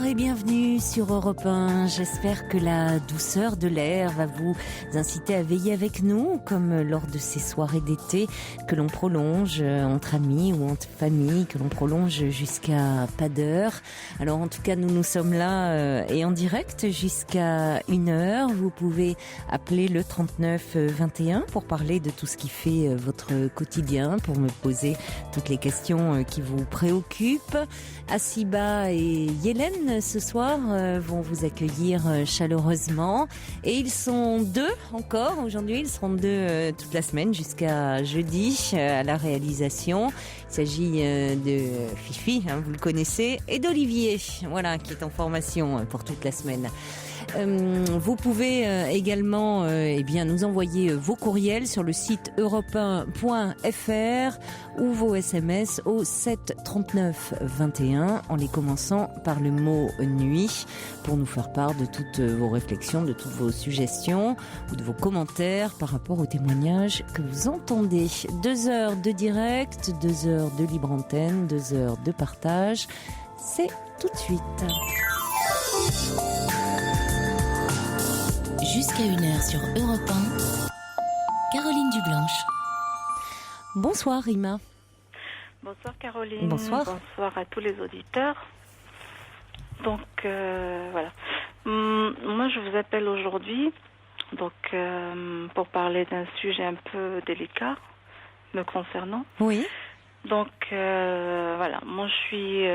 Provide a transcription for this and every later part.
Bonsoir et bienvenue sur Europe 1. J'espère que la douceur de l'air va vous inciter à veiller avec nous, comme lors de ces soirées d'été que l'on prolonge entre amis ou entre familles, que l'on prolonge jusqu'à pas d'heure. Alors en tout cas, nous sommes là et en direct jusqu'à 1h. Vous pouvez appeler le 39 21 pour parler de tout ce qui fait votre quotidien, pour me poser toutes les questions qui vous préoccupent. Asiba et Yélène ce soir vont vous accueillir chaleureusement et ils sont deux encore aujourd'hui, ils seront deux toute la semaine jusqu'à jeudi à la réalisation. Il s'agit de Fifi, vous le connaissez, et d'Olivier, voilà, qui est en formation pour toute la semaine. Vous pouvez également nous envoyer vos courriels sur le site europe1.fr ou vos SMS au 7 39 21 en les commençant par le mot nuit pour nous faire part de toutes vos réflexions, de toutes vos suggestions ou de vos commentaires par rapport aux témoignages que vous entendez. 2 heures de direct, 2 heures de libre antenne, 2 heures de partage. C'est tout de suite. Jusqu'à 1h sur Europe 1, Caroline Dublanche. Bonsoir Rima. Bonsoir Caroline. Bonsoir. Bonsoir à tous les auditeurs. Donc voilà. Moi je vous appelle aujourd'hui pour parler d'un sujet un peu délicat me concernant. Oui. Donc voilà, moi je suis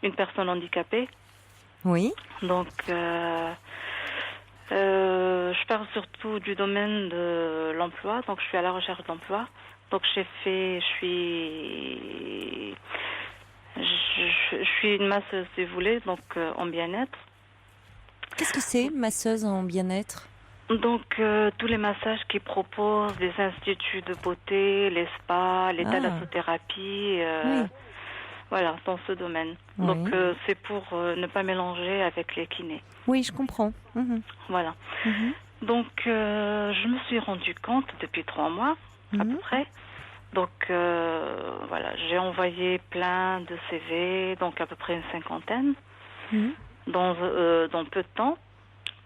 une personne handicapée. Oui. Donc je parle surtout du domaine de l'emploi, donc je suis à la recherche d'emploi. Donc je suis une masseuse si vous voulez, donc en bien-être. Qu'est-ce que c'est, masseuse en bien-être ? Donc tous les massages qu'ils proposent, les instituts de beauté, les spas, les thalassothérapie, oui. Voilà, dans ce domaine. Oui. Donc c'est pour ne pas mélanger avec les kinés. Oui, je comprends. Voilà. Donc je me suis rendu compte depuis 3 mois à peu près. Donc voilà, j'ai envoyé plein de CV, donc à peu près une 50aine, dans peu de temps.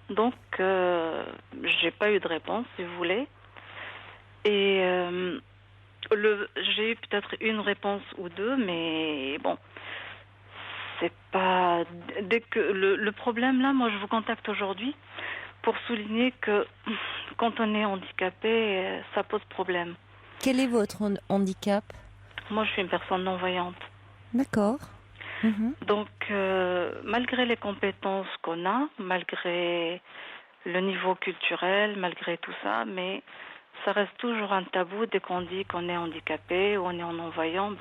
Donc j'ai pas eu de réponse, si vous voulez. Et j'ai eu peut-être une réponse ou deux, mais bon, c'est pas... Dès que le problème là, moi je vous contacte aujourd'hui pour souligner que quand on est handicapé, ça pose problème. Quel est votre handicap ? Moi je suis une personne non-voyante. D'accord. Donc malgré les compétences qu'on a, malgré le niveau culturel, malgré tout ça, mais ça reste toujours un tabou dès qu'on dit qu'on est handicapé ou on est en non-voyant,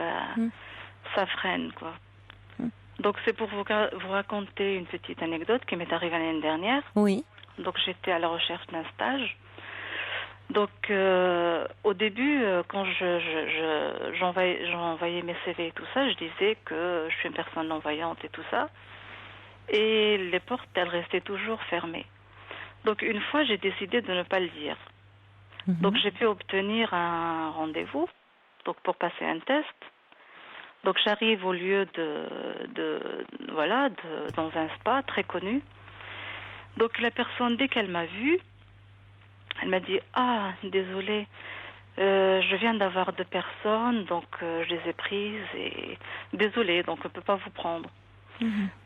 ça freine, quoi. Donc c'est pour vous raconter une petite anecdote qui m'est arrivée l'année dernière. Oui. Donc j'étais à la recherche d'un stage. Donc au début, quand j'envoyais mes CV et tout ça, je disais que je suis une personne non-voyante et tout ça. Et les portes, elles restaient toujours fermées. Donc une fois, j'ai décidé de ne pas le dire. Donc j'ai pu obtenir un rendez-vous pour passer un test. Donc j'arrive au lieu dans un spa très connu. Donc la personne, dès qu'elle m'a vue, elle m'a dit « Ah, désolée, je viens d'avoir 2 personnes, donc je les ai prises et désolée, donc on ne peut pas vous prendre. »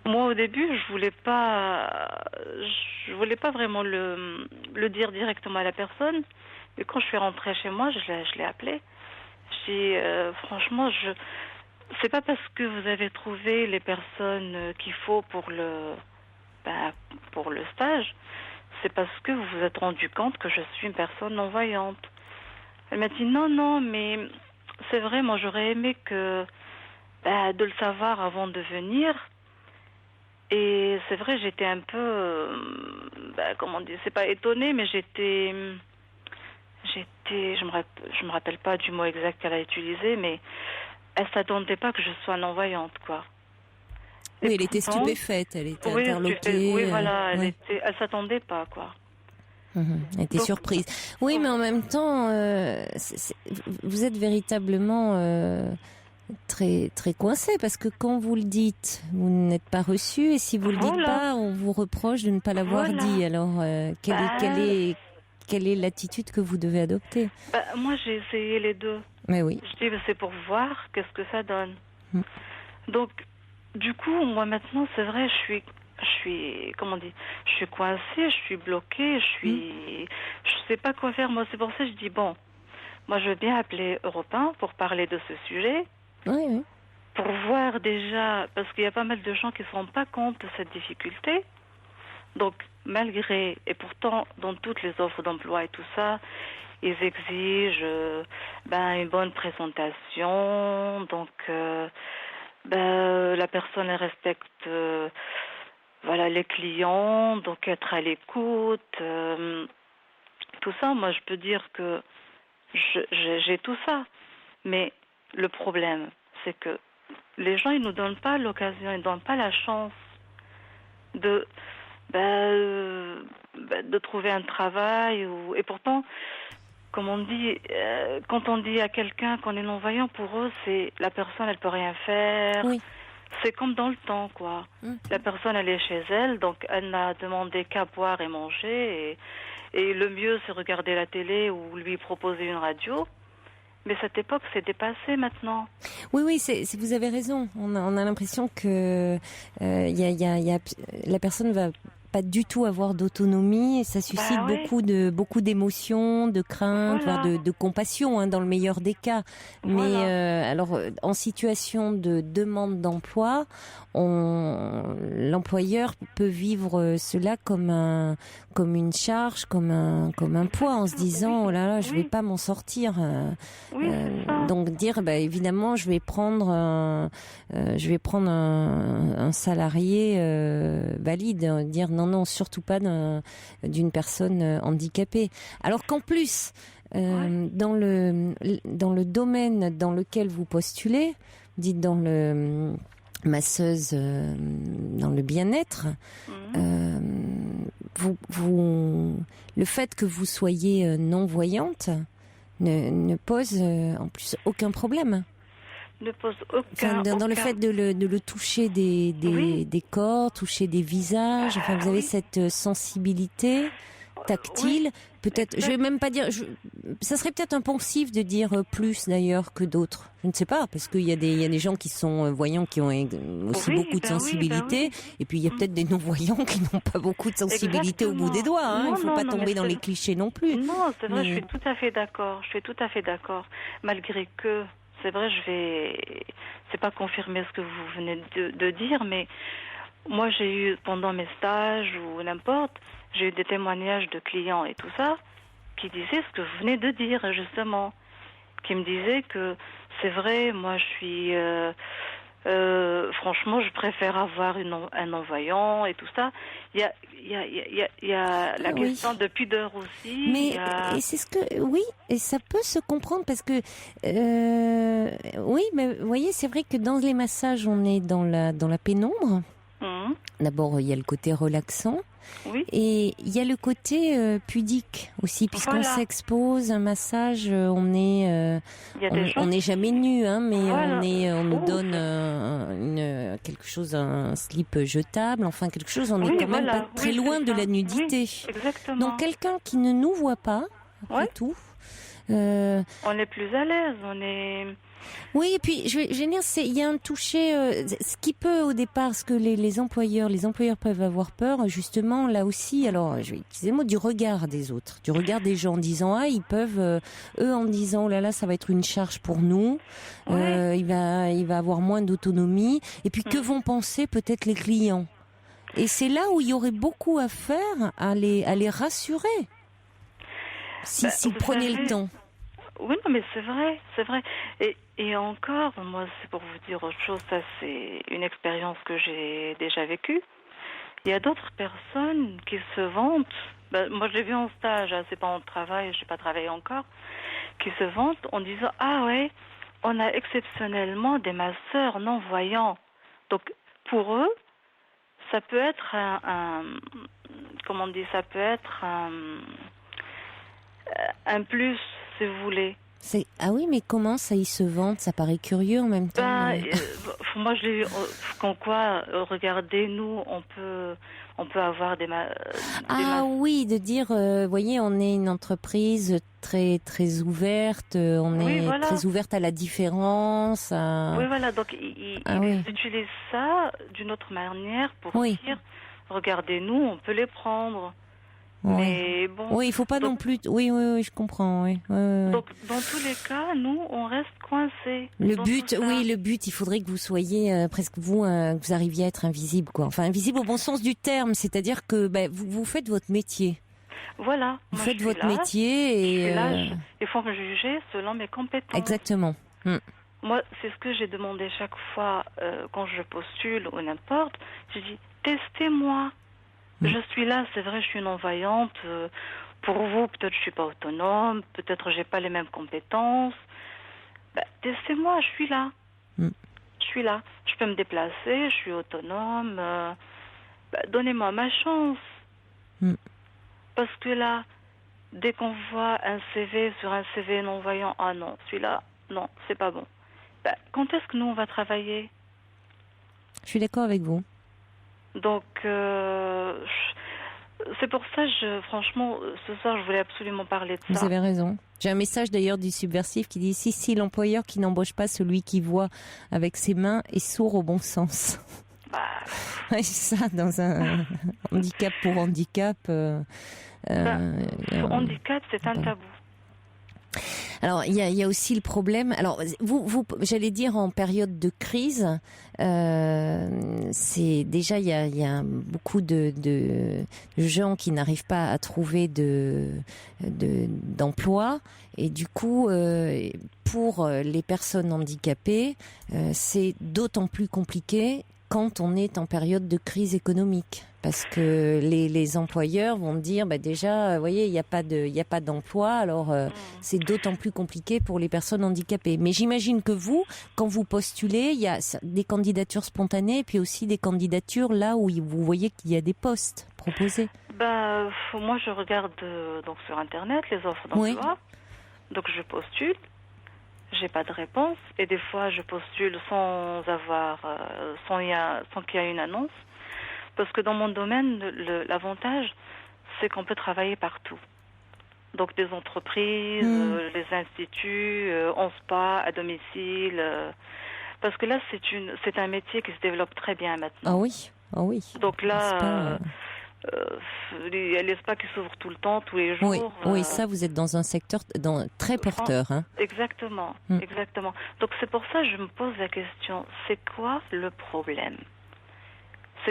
Moi au début, je voulais pas vraiment le dire directement à la personne. Et quand je suis rentrée chez moi, je l'ai appelé. J'ai dit franchement, c'est pas parce que vous avez trouvé les personnes qu'il faut pour le stage, c'est parce que vous vous êtes rendu compte que je suis une personne non-voyante. Elle m'a dit non, mais c'est vrai, moi j'aurais aimé de le savoir avant de venir. Et c'est vrai, j'étais un peu, comment dire, c'est pas étonnée, mais je me rappelle pas du mot exact qu'elle a utilisé, mais elle s'attendait pas que je sois non-voyante, quoi. Oui, elle était stupéfaite, elle était interloquée. Oui, voilà, elle s'attendait pas, quoi. Elle était surprise. Oui, mais en même temps, vous êtes véritablement très très coincé parce que quand vous le dites, vous n'êtes pas reçu et si vous le dites pas, on vous reproche de ne pas l'avoir dit. Alors, quelle est l'attitude que vous devez adopter? Moi, j'ai essayé les deux. Mais oui. Je dis, c'est pour voir qu'est-ce que ça donne. Donc, du coup, moi maintenant, c'est vrai, je suis, comment on dit, je suis coincée, je suis bloquée, je sais pas quoi faire. Moi, c'est pour ça que je dis, bon, moi, je veux bien appeler Europe 1 pour parler de ce sujet. Oui. Pour voir déjà, parce qu'il y a pas mal de gens qui ne se rendent pas compte de cette difficulté. Donc, malgré, et pourtant, dans toutes les offres d'emploi et tout ça, ils exigent une bonne présentation. Donc, la personne elle respecte les clients, donc être à l'écoute. Tout ça, moi, je peux dire que j'ai tout ça. Mais le problème, c'est que les gens, ils nous donnent pas l'occasion, ils ne donnent pas la chance de trouver un travail. Et pourtant, comme on dit, quand on dit à quelqu'un qu'on est non-voyant, pour eux, c'est la personne, elle peut rien faire. Oui. C'est comme dans le temps, quoi. La personne, elle est chez elle, donc elle n'a demandé qu'à boire et manger. Et le mieux, c'est regarder la télé ou lui proposer une radio. Mais cette époque, c'est dépassé maintenant. Oui, vous avez raison. On a l'impression que la personne va pas du tout avoir d'autonomie et ça suscite beaucoup d'émotions, de craintes, voire de compassion dans le meilleur des cas. Mais alors en situation de demande d'emploi, l'employeur peut vivre cela comme une charge, comme un poids, en se disant oh là, je vais pas m'en sortir. Donc dire évidemment je vais prendre un salarié valide, dire non, surtout pas d'une personne handicapée. Alors qu'en plus, dans le domaine dans lequel vous postulez, dites dans le masseuse, dans le bien-être, le fait que vous soyez non-voyante ne pose en plus aucun problème. Ne pose aucun. Dans le fait de le toucher des corps, toucher des visages. Enfin, vous avez cette sensibilité tactile. Peut-être, je vais même pas dire. Ça serait peut-être un poncif de dire plus d'ailleurs que d'autres. Je ne sais pas, parce qu'il y a des gens qui sont voyants qui ont aussi beaucoup de sensibilité, et puis il y a peut-être des non-voyants qui n'ont pas beaucoup de sensibilité au bout des doigts. Il ne faut pas tomber dans les clichés non plus. Non, c'est vrai, je suis tout à fait d'accord. Malgré que. C'est vrai, c'est pas confirmé ce que vous venez de dire, mais moi j'ai eu, pendant mes stages ou n'importe, j'ai eu des témoignages de clients et tout ça, qui disaient ce que vous venez de dire, justement. Qui me disaient que c'est vrai, moi je suis, franchement, je préfère avoir un non-voyant et tout ça. Il y a la question de pudeur aussi. Mais et c'est et ça peut se comprendre parce que mais vous voyez, c'est vrai que dans les massages, on est dans la pénombre. D'abord, il y a le côté relaxant. Oui. Et il y a le côté pudique aussi, puisqu'on s'expose, un massage, on n'est jamais nu, mais on nous donne quelque chose, un slip jetable, enfin quelque chose, on est quand même pas très loin de la nudité. Exactement. Donc quelqu'un qui ne nous voit pas, après tout, on est plus à l'aise, on est. Oui, et puis je vais dire, il y a un toucher, ce qui peut au départ, ce que les employeurs peuvent avoir peur, justement, là aussi. Alors, je vais utiliser le mot du regard des autres, du regard des gens, en disant ils peuvent, eux, en disant oh là, ça va être une charge pour nous, il va avoir moins d'autonomie, et puis que vont penser peut-être les clients. Et c'est là où il y aurait beaucoup à faire, à les rassurer, si vous prenez le temps. Oui, non, mais c'est vrai. Et encore, moi, c'est pour vous dire autre chose, ça c'est une expérience que j'ai déjà vécue. Il y a d'autres personnes qui se vantent, moi je l'ai vu en stage, c'est pas en travail, je n'ai pas travaillé encore, qui se vantent en disant « Ah ouais, on a exceptionnellement des masseurs non-voyants. » Donc, pour eux, ça peut être un plus, si vous voulez. Ah oui, mais comment ça, ils se vendent? Ça paraît curieux en même temps. Moi, je l'ai vu comme quoi, regardez, nous, on peut avoir Oui, de dire, voyez, on est une entreprise très très ouverte, on Oui, est voilà. très ouverte à la différence. Oui, voilà. Donc, ils utilisent ça d'une autre manière pour dire, regardez, nous, on peut les prendre. Mais bon. Oui, il faut pas non plus. Oui, je comprends. Oui. Donc, dans tous les cas, nous, on reste coincés. Le but, il faudrait que vous soyez presque que vous arriviez à être invisible, quoi. Enfin, invisible au bon sens du terme, c'est-à-dire que vous faites votre métier. Voilà. Vous faites votre métier et il faut me juger selon mes compétences. Exactement. Moi, c'est ce que j'ai demandé chaque fois quand je postule ou n'importe. Je dis, testez-moi. Je suis là, c'est vrai, je suis non-voyante. Pour vous, peut-être je suis pas autonome, peut-être j'ai pas les mêmes compétences. Testez-moi, je suis là. Je suis là. Je peux me déplacer, je suis autonome. Donnez-moi ma chance. Parce que là, dès qu'on voit un CV sur un CV non-voyant, ah non, celui-là, non, c'est pas bon. Quand est-ce que nous, on va travailler? Je suis d'accord avec vous. Donc, c'est pour ça, franchement, ce soir, je voulais absolument parler de ça. Vous avez raison. J'ai un message d'ailleurs du Subversif qui dit si l'employeur qui n'embauche pas celui qui voit avec ses mains est sourd au bon sens. C'est ça, dans un handicap pour handicap. Handicap, c'est un tabou. Alors, il y a aussi le problème. Alors, vous, j'allais dire en période de crise, c'est déjà il y a beaucoup de gens qui n'arrivent pas à trouver d'emploi et du coup, pour les personnes handicapées, c'est d'autant plus compliqué quand on est en période de crise économique, parce que les employeurs vont dire déjà, vous voyez, il y a pas d'emploi, alors c'est d'autant plus compliqué pour les personnes handicapées. Mais j'imagine que vous, quand vous postulez, il y a des candidatures spontanées et puis aussi des candidatures là où vous voyez qu'il y a des postes proposés. Moi, je regarde donc sur Internet les offres d'emploi, donc je postule. J'ai pas de réponse et des fois je postule sans qu'il y ait une annonce, parce que dans mon domaine l'avantage c'est qu'on peut travailler partout, donc des entreprises, les instituts, en spa, à domicile, parce que là c'est un métier qui se développe très bien maintenant. Ah oui. Donc là il y a les spas qui s'ouvrent tout le temps, tous les jours. Oui, ça, vous êtes dans un secteur très porteur. Hein. Exactement, exactement. Donc c'est pour ça que je me pose la question, c'est quoi le problème?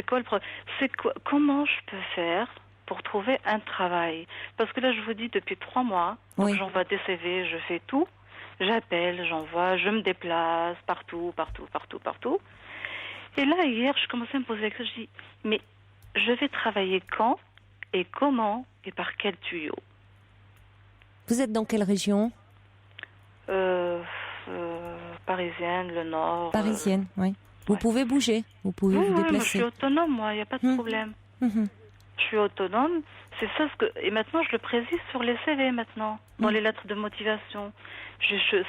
Comment je peux faire pour trouver un travail? Parce que là, je vous dis, depuis 3 mois, donc j'envoie des CV, je fais tout. J'appelle, j'envoie, je me déplace partout. Et là, hier, je commençais à me poser la question, je dis, mais je vais travailler quand et comment et par quel tuyau? Vous êtes dans quelle région? Parisienne, le Nord. Parisienne, oui. Vous pouvez bouger, vous pouvez vous déplacer. Je suis autonome, moi, il n'y a pas de problème. Je suis autonome, c'est ça et maintenant je le précise sur les CV maintenant, dans les lettres de motivation.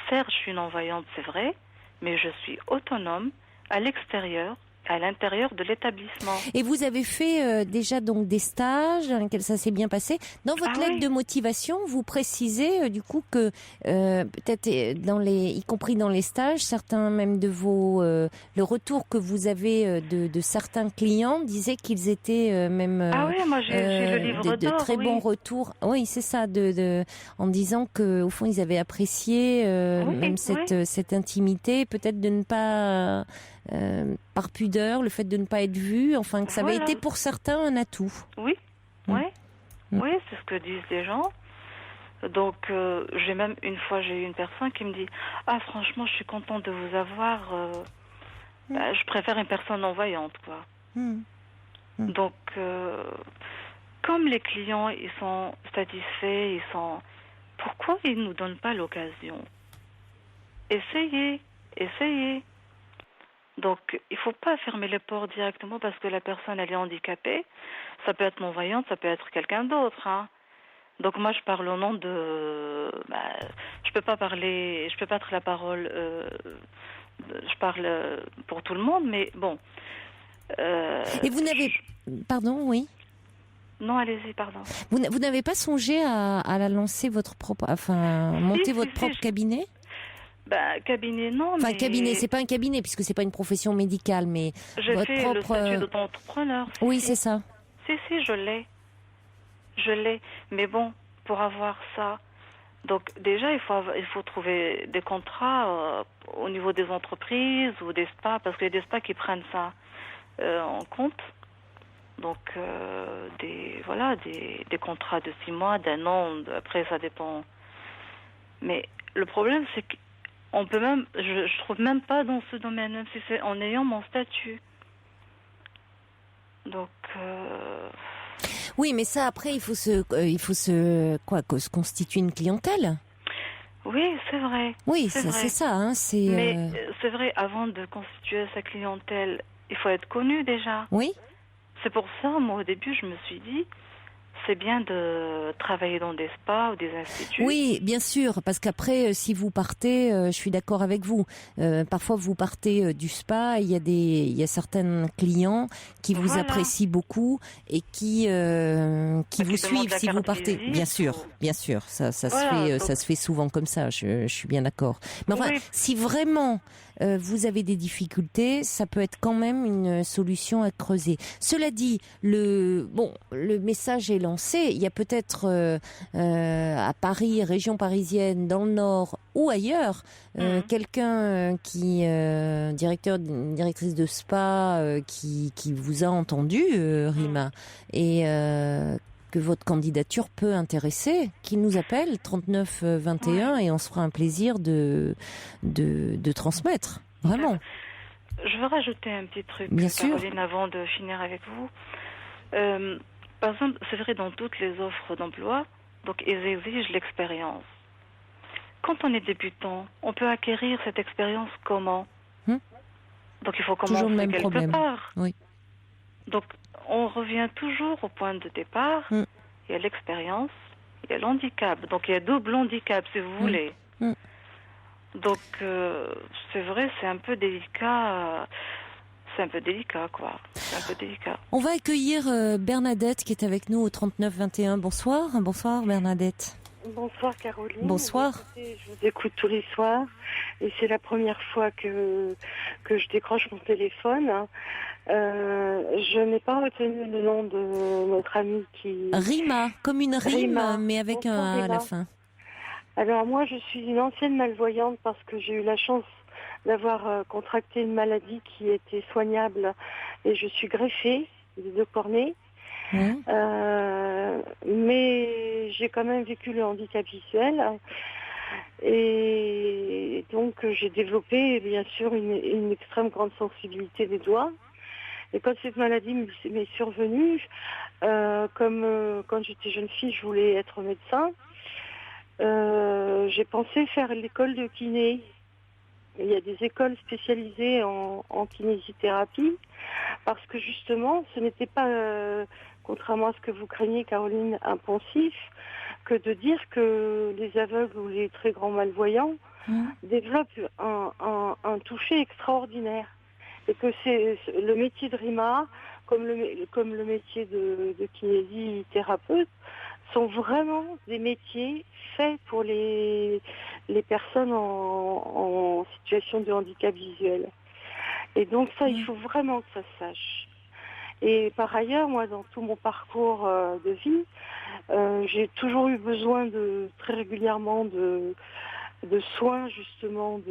Certes, je suis non-voyante, c'est vrai, mais je suis autonome à l'extérieur, à l'intérieur de l'établissement. Et vous avez fait déjà donc des stages, ça s'est bien passé. Dans votre lettre de motivation, vous précisez du coup que peut-être y compris dans les stages, certains même de le retour que vous avez de certains clients disaient qu'ils étaient même moi j'ai le livre de très bons retours. Oui, c'est ça, en disant que au fond ils avaient apprécié même cette intimité, peut-être de ne pas par pudeur, le fait de ne pas être vu, enfin que ça avait été pour certains un atout. Oui, c'est ce que disent les gens. Donc j'ai eu une personne qui me dit franchement je suis contente de vous avoir, je préfère une personne non-voyante quoi. Donc comme les clients ils sont satisfaits, pourquoi ils nous donnent pas l'occasion? Essayez. Donc, il ne faut pas fermer les portes directement parce que la personne, elle est handicapée. Ça peut être non-voyante, ça peut être quelqu'un d'autre. Hein. Donc moi, je parle au nom de... je peux pas être la parole... je parle pour tout le monde, mais bon... Et vous n'avez... Pardon, oui. Non, allez-y, pardon. Vous n'avez pas songé à la lancer votre propre... Enfin, monter votre propre cabinet ? Cabinet, non, enfin, mais... cabinet, c'est pas un cabinet, puisque c'est pas une profession médicale, mais j'ai votre fait propre... le statut d'auto-entrepreneur. Oui, c'est ça. Si, je l'ai. Je l'ai. Mais bon, pour avoir ça... Donc déjà, il faut trouver des contrats au niveau des entreprises ou des spas, parce qu'il y a des spas qui prennent ça en compte. Donc des contrats de 6 mois, d'1 an, après ça dépend. Mais le problème, c'est qu'on peut même, je trouve même pas dans ce domaine, même si c'est en ayant mon statut. Donc oui, mais ça après il faut se constituer une clientèle. Oui, c'est vrai. Oui, c'est ça. Hein, mais c'est vrai, avant de constituer sa clientèle, il faut être connu déjà. Oui. C'est pour ça, moi, au début, je me suis dit, c'est bien de travailler dans des spas ou des instituts. Oui, bien sûr, parce qu'après, si vous partez, je suis d'accord avec vous. Parfois, vous partez du spa, il y a certains clients qui vous apprécient beaucoup et qui vous suivent si vous partez. Bien sûr, ça se fait souvent comme ça. Je suis bien d'accord. Mais enfin, si vraiment vous avez des difficultés, ça peut être quand même une solution à creuser. Cela dit, le message est lancé. Il y a peut-être à Paris, région parisienne, dans le Nord ou ailleurs, quelqu'un qui directrice de spa qui vous a entendu, Rima, et que votre candidature peut intéresser, qui nous appelle 39 21 et on se fera un plaisir de transmettre. Vraiment. Je veux rajouter un petit truc, bien Caroline, sûr. avant de finir avec vous. Par exemple, c'est vrai dans toutes les offres d'emploi, donc ils exigent l'expérience. Quand on est débutant, on peut acquérir cette expérience comment ? Donc il faut commencer quelque part. Oui. Donc on revient toujours au point de départ. Il y a l'expérience, il y a l'handicap. Donc il y a double handicap, si vous voulez. Donc c'est vrai, c'est un peu délicat. C'est un peu délicat, quoi. C'est un peu délicat. On va accueillir Bernadette qui est avec nous au 39 21. Bonsoir Bernadette. Bonsoir Caroline. Bonsoir. Écoutez, je vous écoute tous les soirs et c'est la première fois que je décroche mon téléphone. Je n'ai pas retenu le nom de notre amie qui... Rima, comme une rime, Rima. mais avec Bonsoir, un A à Rima. la fin. Alors moi, je suis une ancienne malvoyante parce que j'ai eu la chance d'avoir contracté une maladie qui était soignable et je suis greffée des 2 cornets. Mais j'ai quand même vécu le handicap visuel et donc j'ai développé bien sûr une extrême grande sensibilité des doigts. Et quand cette maladie m'est survenue, comme quand j'étais jeune fille, je voulais être médecin, j'ai pensé faire l'école de kiné. Il y a des écoles spécialisées en kinésithérapie parce que justement, ce n'était pas, contrairement à ce que vous craignez, Caroline, impensif, que de dire que les aveugles ou les très grands malvoyants développent un toucher extraordinaire. Et que c'est le métier de Rima, comme le métier de kinésithérapeute, sont vraiment des métiers faits pour les personnes en situation de handicap visuel. Et donc ça, il faut vraiment que ça se sache. Et par ailleurs, moi, dans tout mon parcours de vie, j'ai toujours eu besoin très régulièrement de soins, justement,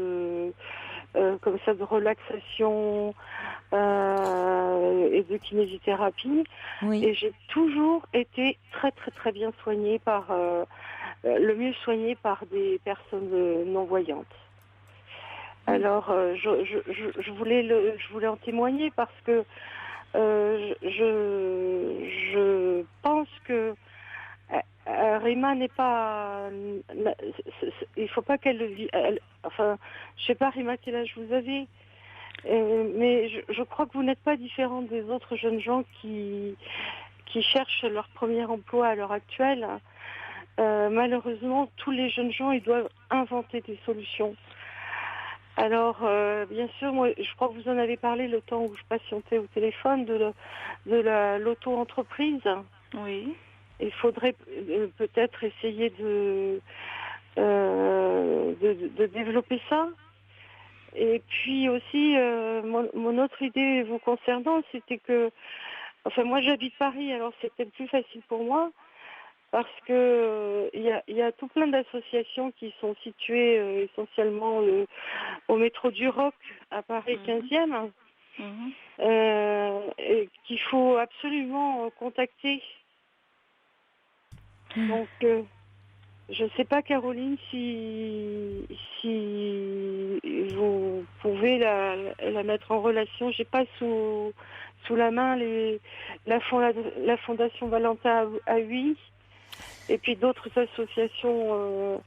comme ça, de relaxation et de kinésithérapie. Oui. Et j'ai toujours été très, très, très bien soignée le mieux soignée par des personnes non-voyantes. Alors, je voulais en témoigner parce que je pense que Rima n'est pas... il faut pas qu'elle le vive. Enfin, je sais pas, Rima, quel âge vous avez, mais je crois que vous n'êtes pas différente des autres jeunes gens qui cherchent leur premier emploi à l'heure actuelle. malheureusement, tous les jeunes gens, ils doivent inventer des solutions. Alors, bien sûr, moi, je crois que vous en avez parlé le temps où je patientais au téléphone de l'auto-entreprise. Oui. Il faudrait peut-être essayer de développer ça. Et puis aussi, mon autre idée vous concernant, c'était que, enfin, moi j'habite Paris, alors c'est peut-être plus facile pour moi, parce que il y a tout plein d'associations qui sont situées essentiellement au métro du Roc à Paris 15e, et qu'il faut absolument contacter. Donc, je ne sais pas, Caroline, si vous pouvez la mettre en relation. J'ai pas sous la main la Fondation Valentin à Huy et puis d'autres associations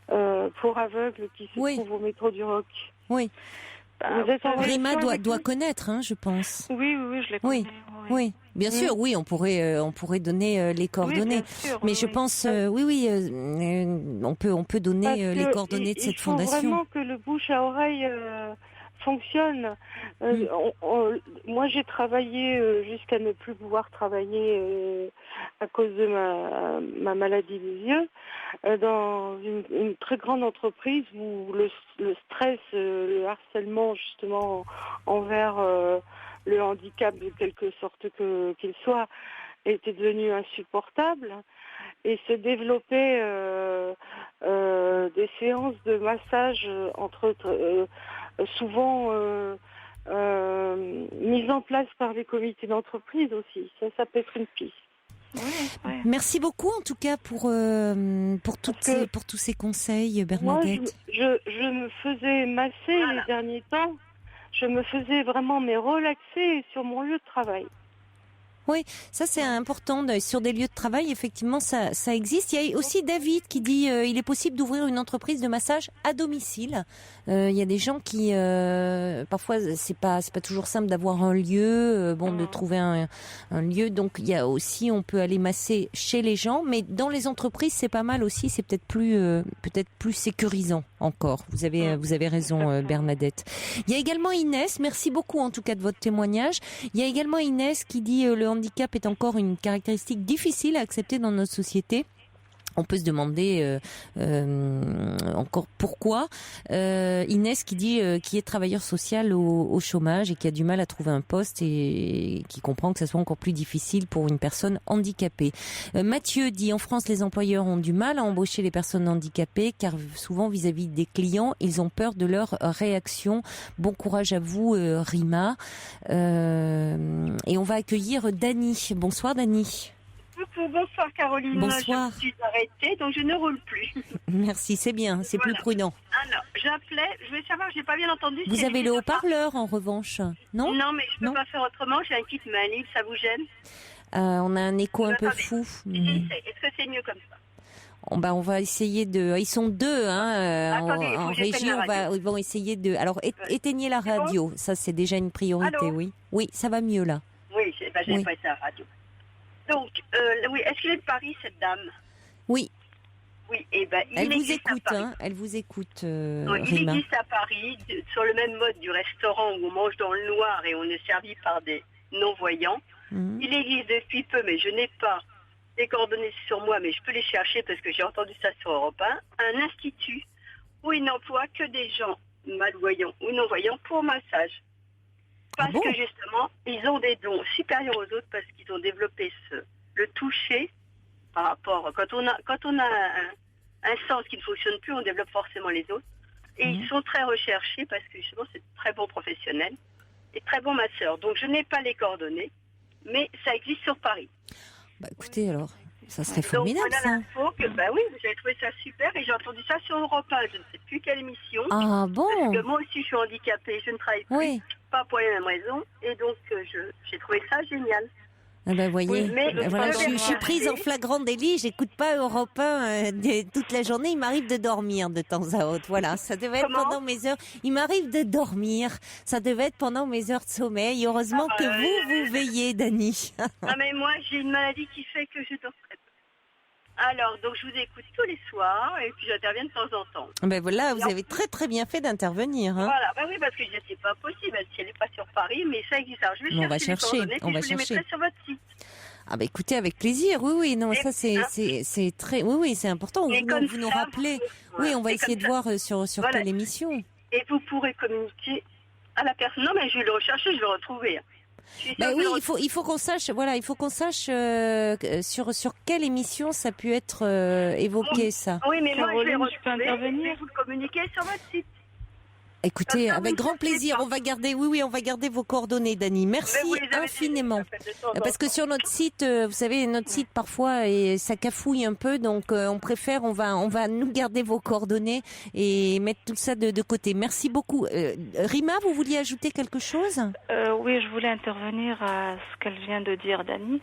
pour aveugles qui se trouvent au métro du Roc. Oui. Vous êtes en Rima relation doit connaître, hein, je pense. Oui, je les connais. Oui. Bien sûr, oui, on pourrait donner les coordonnées. Oui, bien sûr, mais je pense, on peut donner les coordonnées de cette fondation. Il faut vraiment que le bouche à oreille fonctionne. Moi, j'ai travaillé jusqu'à ne plus pouvoir travailler à cause de ma maladie des yeux dans une très grande entreprise où le stress, le harcèlement justement envers le handicap de quelque sorte qu'il soit était devenu insupportable et se développait des séances de massage souvent mises en place par les comités d'entreprise aussi. Ça peut être une piste. Oui. Merci beaucoup en tout cas pour tous ces conseils, Bernadette. Moi, je me faisais masser les derniers temps. Je me faisais vraiment relaxer sur mon lieu de travail. Oui, ça c'est important. Sur des lieux de travail, effectivement, ça existe. Il y a aussi David qui dit il est possible d'ouvrir une entreprise de massage à domicile. Il y a des gens qui parfois c'est pas toujours simple d'avoir un lieu, de trouver un lieu. Donc il y a aussi, on peut aller masser chez les gens, mais dans les entreprises c'est pas mal aussi. C'est peut-être plus sécurisant encore. Vous avez raison, Bernadette. Il y a également Inès. Merci beaucoup en tout cas de votre témoignage. Il y a également Inès qui dit le handicap est encore une caractéristique difficile à accepter dans notre société. On peut se demander encore pourquoi. Inès qui dit qui est travailleur social au chômage et qui a du mal à trouver un poste et qui comprend que ça soit encore plus difficile pour une personne handicapée. Mathieu dit en France les employeurs ont du mal à embaucher les personnes handicapées car souvent vis-à-vis des clients ils ont peur de leur réaction. Bon courage à vous Rima. Et on va accueillir Dany. Bonsoir Dany. Bonsoir Caroline. Bonsoir. Je suis arrêtée, donc je ne roule plus. Merci, c'est bien, c'est plus prudent. Alors, j'appelais, je voulais savoir, j'ai pas bien entendu. Vous avez le haut-parleur en revanche, non? Non, mais je peux pas faire autrement, j'ai un kit manip, ça vous gêne? On a un écho un peu fou. Est-ce que c'est mieux comme ça? On va essayer de... Ils sont deux Attendez, en régie, ils vont essayer de... Alors, éteignez la radio, bon ça c'est déjà une priorité, Allô oui. Oui, ça va mieux là. Oui, j'ai pas ça à la radio. Donc, oui, est-ce qu'elle est de Paris, cette dame? Oui. Oui, elle vous écoute, elle vous écoute, Rima. Il existe à Paris, sur le même mode du restaurant où on mange dans le noir et on est servi par des non-voyants. Il existe depuis peu, mais je n'ai pas les coordonnées sur moi, mais je peux les chercher parce que j'ai entendu ça sur Europe 1, un institut où ils n'emploient que des gens malvoyants ou non-voyants pour massage. Parce que justement, ils ont des dons supérieurs aux autres parce qu'ils ont développé le toucher par rapport... Quand on a un sens qui ne fonctionne plus, on développe forcément les autres. Et ils sont très recherchés parce que justement, c'est de très bons professionnels et très bons masseurs. Donc, je n'ai pas les coordonnées, mais ça existe sur Paris. Écoutez, alors, ça serait formidable, donc, voilà l'info que, oui, j'avais trouvé ça super et j'ai entendu ça sur Europe 1, je ne sais plus quelle émission. Ah bon? Parce que moi aussi, je suis handicapée, je ne travaille plus. Oui. Pas pour les mêmes raisons, et donc j'ai trouvé ça génial. Voyez, voilà, je suis prise en flagrant délit, j'écoute pas Europe 1 toute la journée, il m'arrive de dormir de temps à autre. Voilà, ça devait être pendant mes heures. Il m'arrive de dormir, ça devait être pendant mes heures de sommeil. Heureusement que vous veillez, Dany. Non mais moi j'ai une maladie qui fait que je dors très peu. Alors, donc je vous écoute tous les soirs et puis j'interviens de temps en temps. Ben voilà, vous avez très très bien fait d'intervenir. Hein. Voilà, oui, parce que je dis, c'est pas possible, si elle n'est pas sur Paris, mais ça existe. Alors, je vais on va chercher chercher, les coordonnées, puis je les mettrai sur votre site. Ah bah écoutez, avec plaisir, oui, non, ça c'est très, oui, c'est important, vous nous rappelez, oui, on va essayer de voir sur quelle émission. Et vous pourrez communiquer à la personne, non mais je vais le rechercher, je vais le retrouver. Oui, il faut qu'on sache, sur quelle émission ça a pu être évoqué, ça. Oui, mais moi je vais peux intervenir. Je vais vous le communiquer sur votre site. Écoutez, avec grand plaisir, on va garder vos coordonnées, Dani. Merci infiniment. Parce que sur notre site, vous savez, notre site parfois ça cafouille un peu, donc on préfère, on va nous garder vos coordonnées et mettre tout ça de côté. Merci beaucoup. Rima, vous vouliez ajouter quelque chose ? Oui, je voulais intervenir à ce qu'elle vient de dire, Dani.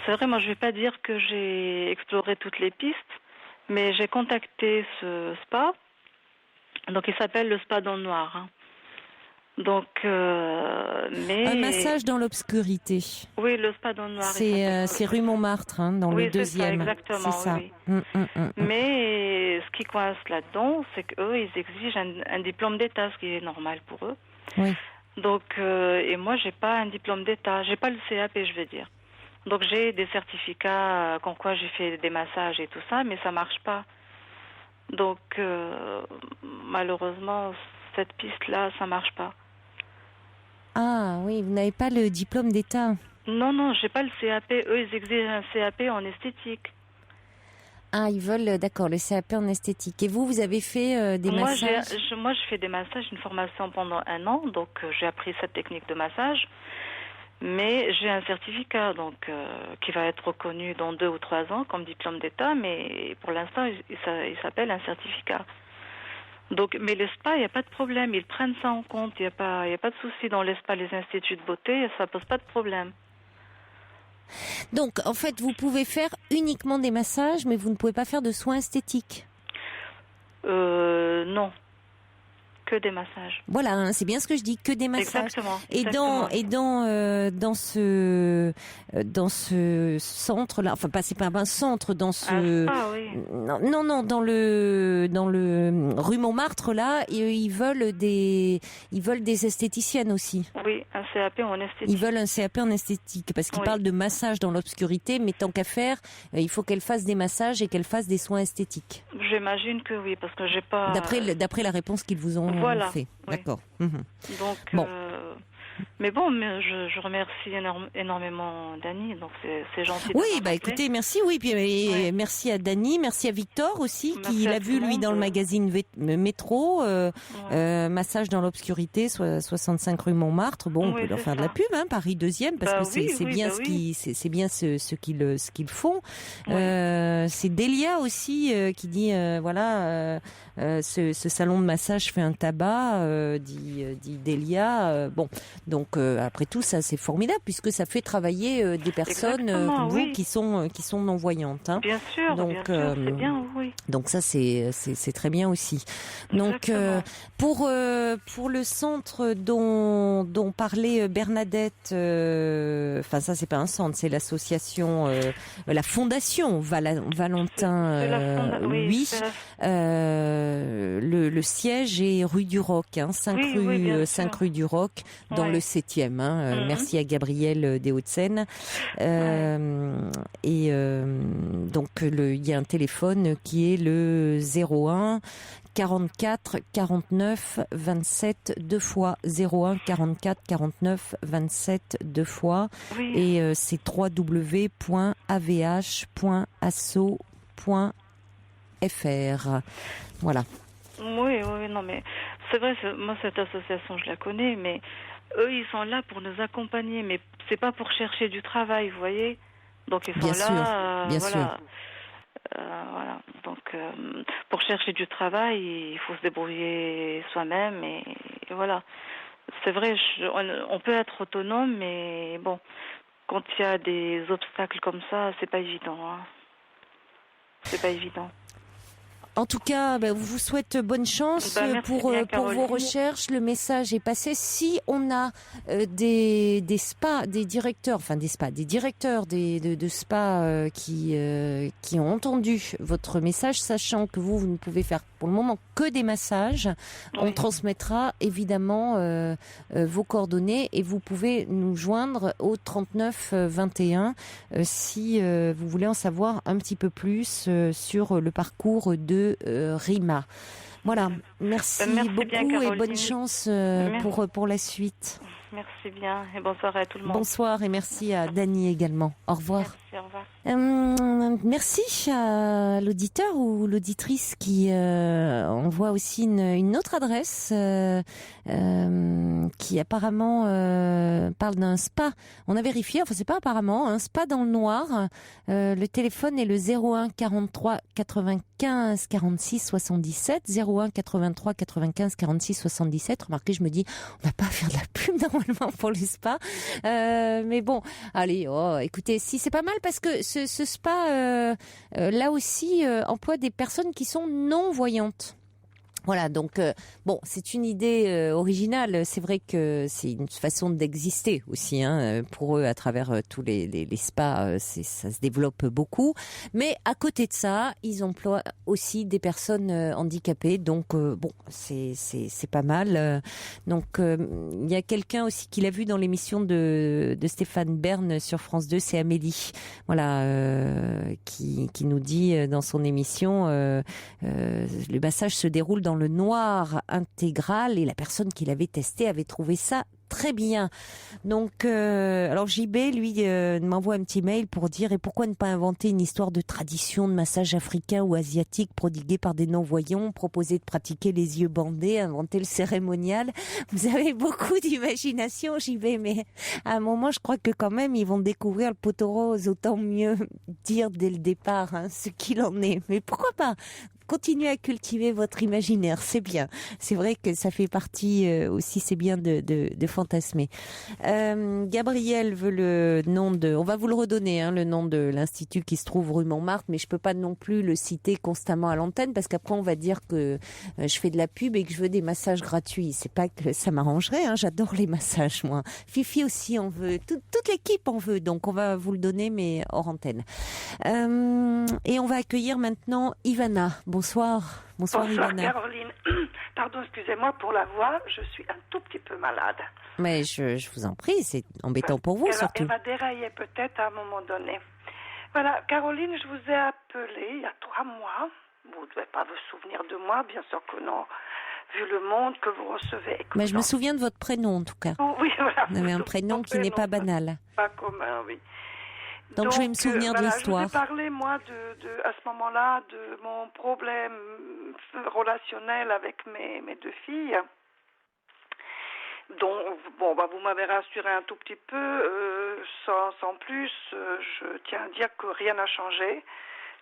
C'est vrai, moi je vais pas dire que j'ai exploré toutes les pistes, mais j'ai contacté ce spa. Donc il s'appelle le spa dans le noir. Hein. Donc, mais un massage dans l'obscurité. Oui, le spa dans le noir. C'est rue Montmartre, hein, dans le 2e. Exactement. C'est ça. Oui. Mais ce qui coince là-dedans, c'est qu'eux, ils exigent un diplôme d'État, ce qui est normal pour eux. Oui. Donc, et moi, j'ai pas un diplôme d'État, j'ai pas le CAP, je veux dire. Donc j'ai des certificats comme quoi j'ai fait des massages et tout ça, mais ça marche pas. Donc, malheureusement, cette piste-là, ça marche pas. Ah oui, vous n'avez pas le diplôme d'État. Non, j'ai pas le CAP. Eux, ils exigent un CAP en esthétique. Ah, ils veulent, d'accord, le CAP en esthétique. Et vous avez fait des massages ? Moi, je fais des massages, une formation pendant 1 an, donc j'ai appris cette technique de massage. Mais j'ai un certificat donc qui va être reconnu dans 2 ou 3 ans comme diplôme d'État, mais pour l'instant, il s'appelle un certificat. Donc, mais les spas, il n'y a pas de problème, ils prennent ça en compte, il n'y a pas de souci dans les spas, les instituts de beauté, ça pose pas de problème. Donc, en fait, vous pouvez faire uniquement des massages, mais vous ne pouvez pas faire de soins esthétiques. Non. Que des massages. Voilà, hein, c'est bien ce que je dis, que des massages. Exactement. Dans ce centre là, enfin c'est pas un centre, dans ce oui. non dans le rue Montmartre là, ils veulent des esthéticiennes aussi. Oui, un CAP en esthétique. Ils veulent un CAP en esthétique parce qu'ils parlent de massage dans l'obscurité, mais tant qu'à faire, il faut qu'elles fassent des massages et qu'elles fassent des soins esthétiques. J'imagine que oui, parce que j'ai pas. D'après la réponse qu'ils vous ont fait. Oui. D'accord. Donc, bon. Mais bon, je remercie énormément Dani, donc c'est gentil. Oui, écoutez, merci, puis merci à Dani, merci à Victor aussi, qui l'a vu lui dans le magazine Métro, massage dans l'obscurité, 65 rue Montmartre. Bon, on peut leur faire de la pub, hein, Paris 2e, parce que c'est bien ce qu'ils font. C'est Delia aussi qui dit ce salon de massage fait un tabac, dit Delia. Bon. Donc après tout, ça c'est formidable puisque ça fait travailler des personnes comme vous qui sont non-voyantes. Hein. Bien sûr, donc, c'est bien, oui. Donc ça c'est très bien aussi. Donc pour le centre dont parlait Bernadette, enfin ça c'est pas un centre, c'est l'association, la fondation Valentin. Le siège est rue du Roc, 5 rue du Roc, dans le 7e. Merci à Gabriel des Hauts-de-Seine. Donc il y a un téléphone qui est le 01 44 49 27 2 fois 01 44 49 27 2 fois et c'est www.avh.asso.fr. Voilà. Oui, non mais c'est vrai, moi cette association je la connais, mais eux ils sont là pour nous accompagner, mais c'est pas pour chercher du travail, vous voyez. Donc ils sont là, bien sûr. Voilà. Donc pour chercher du travail, il faut se débrouiller soi-même et voilà. C'est vrai, on peut être autonome, mais bon, quand il y a des obstacles comme ça, c'est pas évident. Hein. C'est pas évident. En tout cas, vous souhaite bonne chance pour vos recherches. Le message est passé. Si on a des spas, des directeurs de spas qui ont entendu votre message, sachant que vous ne pouvez faire pour le moment que des massages, on transmettra évidemment vos coordonnées et vous pouvez nous joindre au 39 21 si vous voulez en savoir un petit peu plus sur le parcours de Rima. Voilà, merci beaucoup bien, et bonne chance pour la suite. Merci bien et bonsoir à tout le monde. Bonsoir et merci à Dany également. Au revoir. Merci, au revoir. Merci à l'auditeur ou l'auditrice qui envoie aussi une autre adresse qui apparemment parle d'un spa. On a vérifié, enfin c'est pas apparemment, un spa dans le noir. Le téléphone est le 01 43 95 46 77. 01 83 95 46 77. Remarquez, je me dis, on va pas faire de la pub normalement pour le spa. Mais bon, allez, écoutez, si c'est pas mal parce que ce spa, là aussi, emploie des personnes qui sont non-voyantes. Voilà, donc c'est une idée originale. C'est vrai que c'est une façon d'exister aussi pour eux à travers tous les spas. Ça se développe beaucoup. Mais à côté de ça, ils emploient aussi des personnes handicapées. Donc c'est pas mal. Donc il y a quelqu'un aussi qui l'a vu dans l'émission de Stéphane Bern sur France 2, c'est Amélie. Voilà, qui nous dit dans son émission le massage se déroule dans le noir intégral et la personne qui l'avait testé avait trouvé ça très bien. Donc, alors JB, lui, m'envoie un petit mail pour dire et pourquoi ne pas inventer une histoire de tradition de massage africain ou asiatique prodiguée par des non-voyants, proposer de pratiquer les yeux bandés, inventer le cérémonial. Vous avez beaucoup d'imagination, JB, mais à un moment, je crois que quand même, ils vont découvrir le poteau rose. Autant mieux dire dès le départ ce qu'il en est. Mais pourquoi pas ? Continuez à cultiver votre imaginaire, c'est bien. C'est vrai que ça fait partie aussi, c'est bien de fantasmer. Gabriel veut le nom de... On va vous le redonner, le nom de l'institut qui se trouve rue Montmartre, mais je peux pas non plus le citer constamment à l'antenne parce qu'après on va dire que je fais de la pub et que je veux des massages gratuits. C'est pas que ça m'arrangerait, j'adore les massages, moi. Fifi aussi en veut, toute l'équipe en veut, donc on va vous le donner, mais hors antenne. Et on va accueillir maintenant Ivana. Bonsoir. Bonsoir Ivana. Caroline. Pardon, excusez-moi pour la voix, je suis un tout petit peu malade. Mais je vous en prie, c'est embêtant pour vous surtout. Elle va dérailler peut-être à un moment donné. Voilà, Caroline, je vous ai appelé il y a 3 mois. Vous ne devez pas vous souvenir de moi, bien sûr que non, vu le monde que vous recevez. Mais je me souviens de votre prénom en tout cas. Oui, voilà. Vous avez un prénom qui n'est pas banal. Pas commun, oui. Donc je vais me souvenir de l'histoire. Je vous ai parlé, moi, à ce moment-là, de mon problème relationnel avec mes 2 filles. Donc, vous m'avez rassuré un tout petit peu. Sans plus, je tiens à dire que rien n'a changé.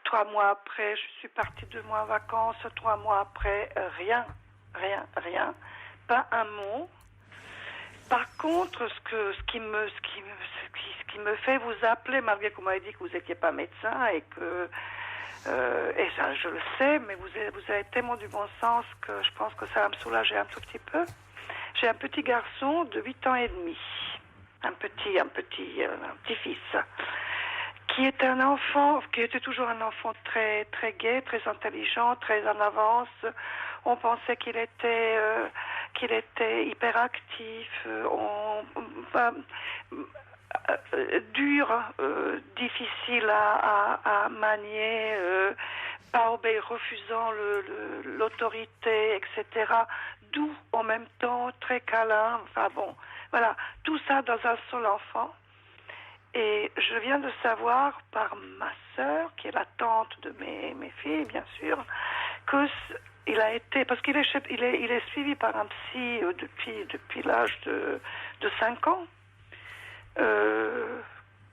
3 mois après, je suis partie 2 mois en vacances. 3 mois après, rien. Pas un mot. Par contre, ce qui me fait vous appeler, malgré que vous m'avez dit que vous n'étiez pas médecin et que, et ça je le sais, mais vous avez tellement du bon sens que je pense que ça va me soulager un tout petit peu. J'ai un petit garçon de 8 ans et demi, un petit-fils, qui était toujours un enfant très, très gai, très intelligent, très en avance. On pensait qu'il était hyperactif, dur, difficile à manier, refusant l'autorité, etc. Doux en même temps, très câlin. Voilà, tout ça dans un seul enfant. Et je viens de savoir par ma sœur, qui est la tante de mes filles, bien sûr, que il a été, parce qu'il est suivi par un psy depuis l'âge de 5 ans,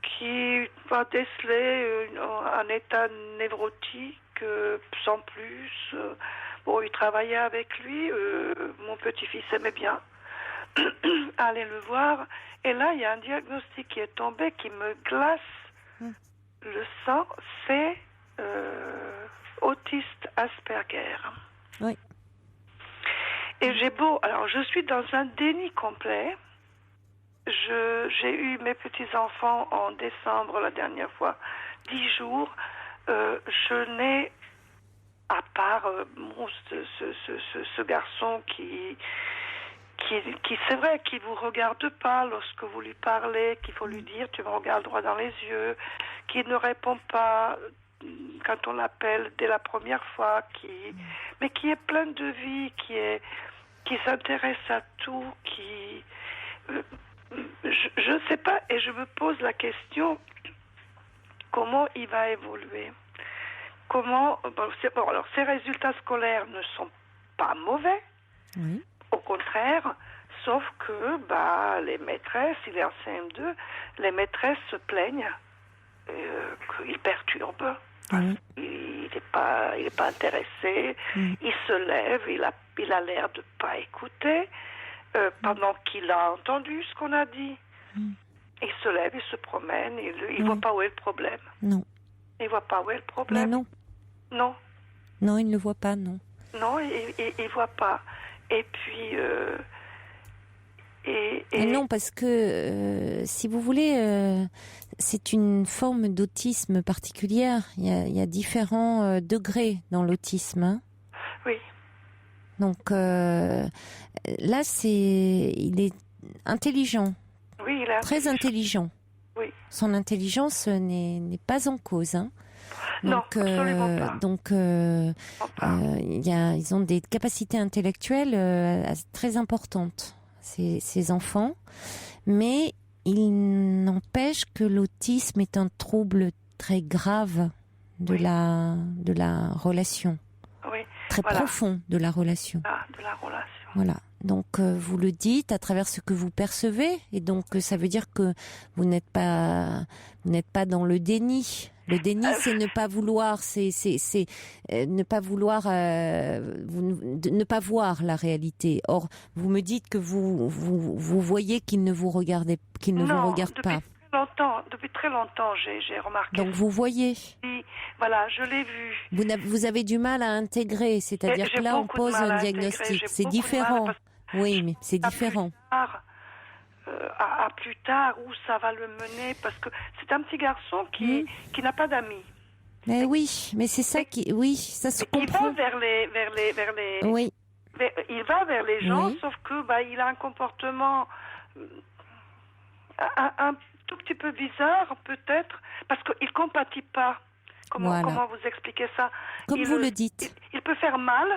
qui va déceler un état névrotique sans plus. Il travaillait avec lui, mon petit-fils aimait bien aller le voir, et là il y a un diagnostic qui est tombé qui me glace le sang, c'est autiste Asperger. Oui. Et alors je suis dans un déni complet. J'ai eu mes petits-enfants en décembre la dernière fois, 10 jours. Je n'ai, à part ce garçon qui c'est vrai, qui vous regarde pas lorsque vous lui parlez, qu'il faut lui dire tu me regardes droit dans les yeux, qui ne répond pas quand on l'appelle dès la première fois, mais qui est plein de vie, qui s'intéresse à tout, je ne sais pas, et je me pose la question comment il va évoluer. Alors ses résultats scolaires ne sont pas mauvais. Oui. Au contraire, sauf que les maîtresses, il est en CM2, les maîtresses se plaignent qu'il perturbe. Oui. Il n'est pas intéressé. Il se lève, il a l'air de pas écouter pendant qu'il a entendu ce qu'on a dit. Il se lève, il se promène, il voit pas où est le problème. Non. Il voit pas où est le problème. Mais non. Non. Non, il ne le voit pas, non. Non, il voit pas. Et puis... Non, parce que, si vous voulez, c'est une forme d'autisme particulière. Il y a différents degrés dans l'autisme. Hein. Oui. Donc, là, il est intelligent. Oui, il est très intelligent. Oui. Son intelligence n'est pas en cause. Hein. Non, absolument pas. Donc, ils ont des capacités intellectuelles très importantes, ces enfants. Mais il n'empêche que l'autisme est un trouble très grave de la relation. Oui. Très profond de la relation. Ah, de la relation. Voilà. Donc, vous le dites à travers ce que vous percevez. Et donc, ça veut dire que vous n'êtes pas dans le déni. Le déni, c'est ne pas vouloir, c'est ne pas vouloir, ne pas voir la réalité. Or, vous me dites que vous voyez qu'il ne vous regarde pas. Depuis très longtemps, j'ai remarqué. Donc vous voyez. Oui, voilà, je l'ai vu. Vous avez du mal à intégrer, c'est-à-dire que là, on pose un diagnostic. C'est différent. Oui, mais c'est différent. À plus tard, où ça va le mener, parce que c'est un petit garçon qui n'a pas d'amis. Mais oui, mais c'est ça ça se comprend. Il va vers les oui. Il va vers les gens, sauf que il a un comportement un tout petit peu bizarre, peut-être, parce qu'il compatit pas. Comment vous expliquez ça? Comme vous le dites. Il peut faire mal,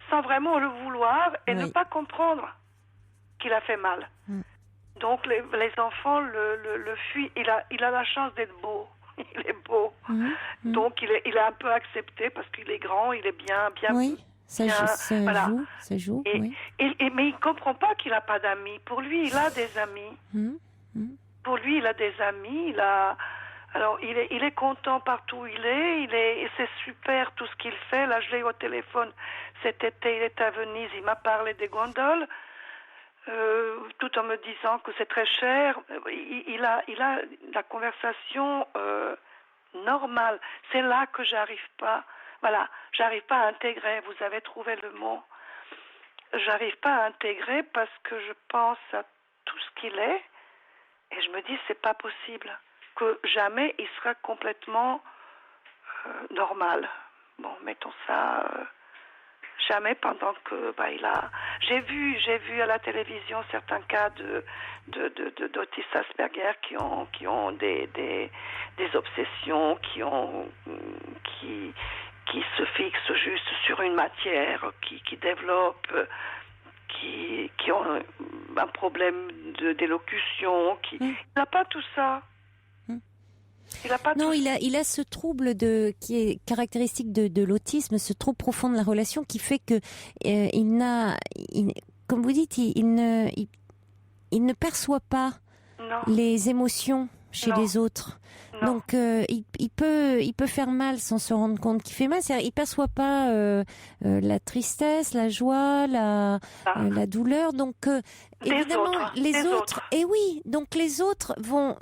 sans vraiment le vouloir, et ne pas comprendre qu'il a fait mal. Donc les enfants le fuient. Il a la chance d'être beau. Il est beau. Donc il est un peu accepté parce qu'il est grand, il est bien. Oui, ça joue. Mais il comprend pas qu'il n'a pas d'amis. Pour lui, il a des amis. Pour lui, il a des amis. Alors il est content partout où il est. C'est super tout ce qu'il fait. Là, je l'ai eu au téléphone cet été. Il est à Venise. Il m'a parlé des gondoles. Tout en me disant que c'est très cher. Il a la conversation normale. C'est là que j'arrive pas. Voilà, j'arrive pas à intégrer. Vous avez trouvé le mot. J'arrive pas à intégrer parce que je pense à tout ce qu'il est et je me dis c'est pas possible que jamais il sera complètement normal. Bon, mettons ça. Jamais pendant que j'ai vu à la télévision certains cas d'autistes Asperger qui ont des obsessions, qui se fixent juste sur une matière, qui développent, qui ont un problème d'élocution, il n'a pas tout ça. Il a ce trouble qui est caractéristique de l'autisme, ce trouble profond de la relation qui fait que comme vous dites, il ne perçoit pas les émotions chez les autres. Non. Donc il peut faire mal sans se rendre compte qu'il fait mal. C'est-à-dire, il perçoit pas la tristesse, la joie, la douleur. Donc évidemment les autres. Et oui, donc les autres vont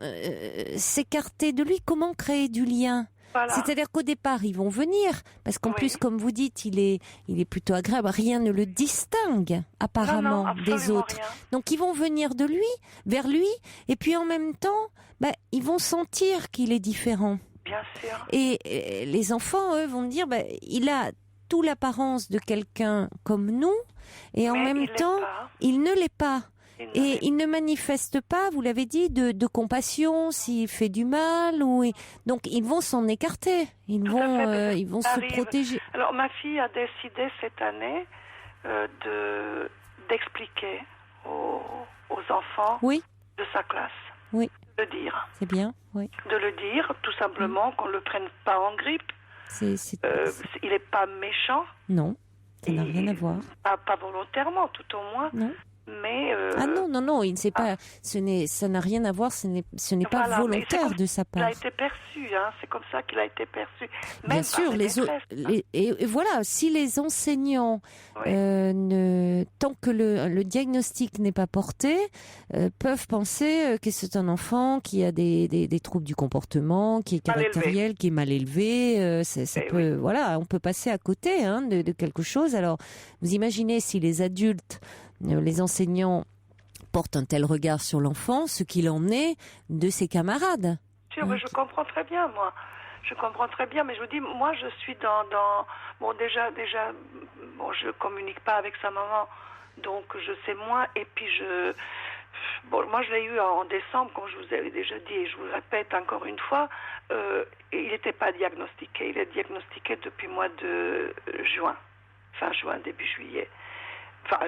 s'écarter de lui. Comment créer du lien? Voilà. C'est-à-dire qu'au départ, ils vont venir, parce qu'en plus, comme vous dites, il est plutôt agréable. Rien ne le distingue, apparemment, des autres. Rien. Donc, ils vont venir de lui, vers lui, et puis en même temps, ils vont sentir qu'il est différent. Bien sûr. Et les enfants, eux, vont dire, il a toute l'apparence de quelqu'un comme nous, et en même temps, il ne l'est pas. Et il ne manifeste pas, vous l'avez dit, de compassion s'il fait du mal. Donc ils vont s'en écarter, ils vont se protéger. Alors ma fille a décidé cette année d'expliquer aux enfants de sa classe. Oui. De le dire. C'est bien, oui. De le dire, tout simplement, qu'on ne le prenne pas en grippe. Il n'est pas méchant. Non, ça n'a rien à voir. Pas volontairement, tout au moins. Non. Mais ah non, il ne sait pas. Ça n'a rien à voir. Ce n'est pas volontaire de sa part. Il a été perçu, c'est comme ça qu'il a été perçu. Même bien sûr, et voilà, si les enseignants, tant que le diagnostic n'est pas porté, peuvent penser que c'est un enfant qui a des troubles du comportement, qui est caractériel, qui est mal élevé. Voilà, on peut passer à côté de quelque chose. Alors, vous imaginez si les adultes, les enseignants portent un tel regard sur l'enfant, ce qu'il en est de ses camarades. Sûr, je comprends très bien, moi. Je comprends très bien, mais je vous dis, moi, je suis dans... Bon, déjà, je communique pas avec sa maman, donc je sais moins. Et puis, moi, je l'ai eu en décembre, comme je vous avais déjà dit, et je vous le répète encore une fois, il n'était pas diagnostiqué. Il est diagnostiqué depuis le mois de juin, fin juin, début juillet. Enfin,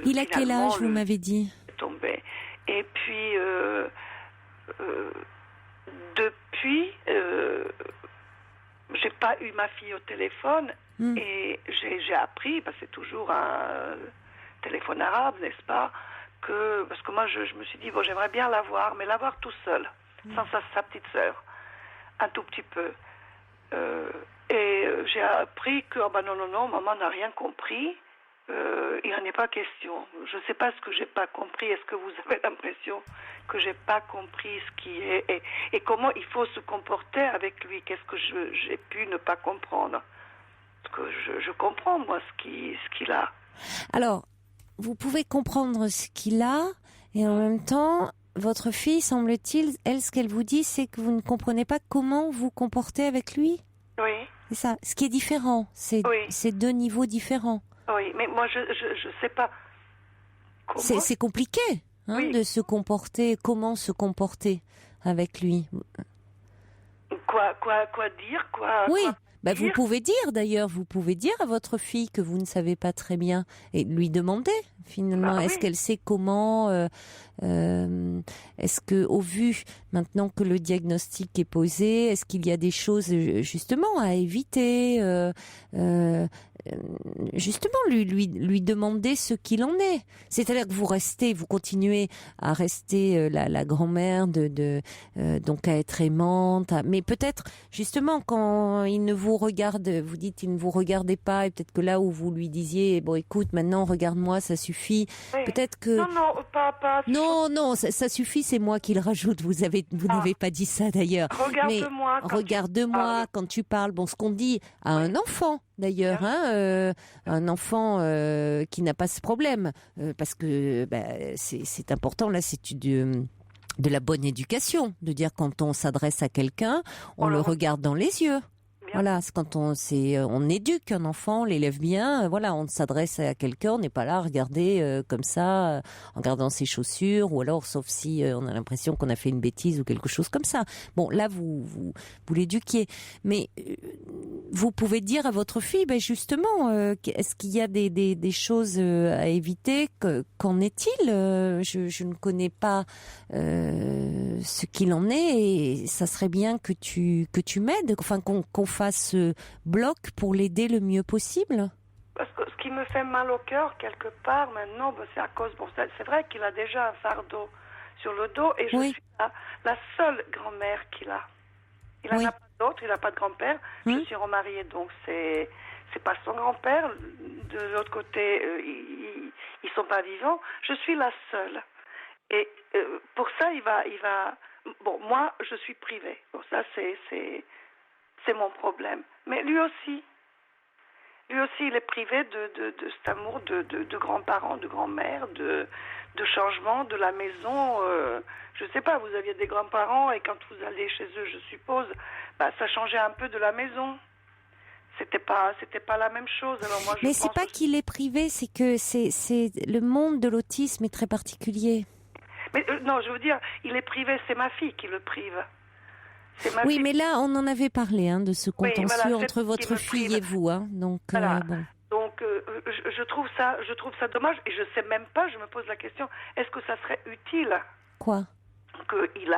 il a quel âge, vous m'avez dit? Tombé. Et puis, depuis, j'ai pas eu ma fille au téléphone et j'ai appris, parce que c'est toujours un téléphone arabe, n'est-ce pas, parce que moi, je me suis dit, j'aimerais bien l'avoir, mais l'avoir tout seul, sans sa petite sœur, un tout petit peu. Et j'ai appris que, non, maman n'a rien compris. Il n'en est pas question. Je ne sais pas ce que j'ai pas compris. Est-ce que vous avez l'impression que j'ai pas compris ce qui est et comment il faut se comporter avec lui? Qu'est-ce que j'ai pu ne pas comprendre? Parce que je comprends moi ce qu'il a. Alors, vous pouvez comprendre ce qu'il a et en même temps, votre fille, semble-t-il, elle, ce qu'elle vous dit, c'est que vous ne comprenez pas comment vous comportez avec lui. Oui. C'est ça. Ce qui est différent, c'est deux niveaux différents. Oui, mais moi, je sais pas comment... C'est compliqué de se comporter, comment se comporter avec lui. Quoi dire, Oui, quoi vous pouvez dire d'ailleurs, vous pouvez dire à votre fille que vous ne savez pas très bien et lui demander finalement, est-ce qu'elle sait comment, est-ce que au vu maintenant que le diagnostic est posé, est-ce qu'il y a des choses justement à éviter, justement lui demander ce qu'il en est. C'est-à-dire que vous continuez à rester la grand-mère donc à être aimante, mais peut-être justement quand il ne vous regarde, vous dites il ne vous regardait pas et peut-être que là où vous lui disiez écoute maintenant regarde-moi ça suffit. Oui. Peut-être que pas. Non, ça suffit, c'est moi qui le rajoute. Vous n'avez pas dit ça d'ailleurs. Regarde-moi quand tu parles. Bon, ce qu'on dit à un enfant d'ailleurs, un enfant qui n'a pas ce problème, parce que c'est important là, c'est de la bonne éducation, de dire quand on s'adresse à quelqu'un, on le regarde dans les yeux. Voilà, c'est quand on éduque un enfant, on l'élève bien. Voilà, on s'adresse à quelqu'un, on n'est pas là à regarder comme ça, en regardant ses chaussures, ou alors, sauf si on a l'impression qu'on a fait une bêtise ou quelque chose comme ça. Bon, là, vous l'éduquiez, mais vous pouvez dire à votre fille, justement, est-ce qu'il y a des choses à éviter? Qu'en est-il? Je ne connais pas ce qu'il en est, et ça serait bien que tu m'aides, enfin qu'on fasse ce bloc pour l'aider le mieux possible. Parce que ce qui me fait mal au cœur quelque part maintenant, c'est à cause c'est vrai qu'il a déjà un fardeau sur le dos et je suis la seule grand-mère qu'il a. Il n'en a pas d'autre, il n'a pas de grand-père. Je suis remariée, donc c'est pas son grand-père. De l'autre côté, ils sont pas vivants. Je suis la seule. Et pour ça, il va. Bon, moi, je suis privée. Bon, ça, c'est C'est mon problème. Mais lui aussi. Lui aussi, il est privé de cet amour de grands-parents, de grand-mère, de changement de la maison. Je ne sais pas, vous aviez des grands-parents et quand vous allez chez eux, je suppose, ça changeait un peu de la maison. C'était pas la même chose. Alors moi, mais c'est pas qu'il est privé, c'est que c'est le monde de l'autisme est très particulier. Mais non, je veux dire, il est privé, c'est ma fille qui le prive. Oui, mais là, on en avait parlé de ce contentieux entre votre fille et vous. Donc, voilà. Bon. Donc, je trouve ça dommage et je sais même pas. Je me pose la question est-ce que ça serait utile Quoi qu'il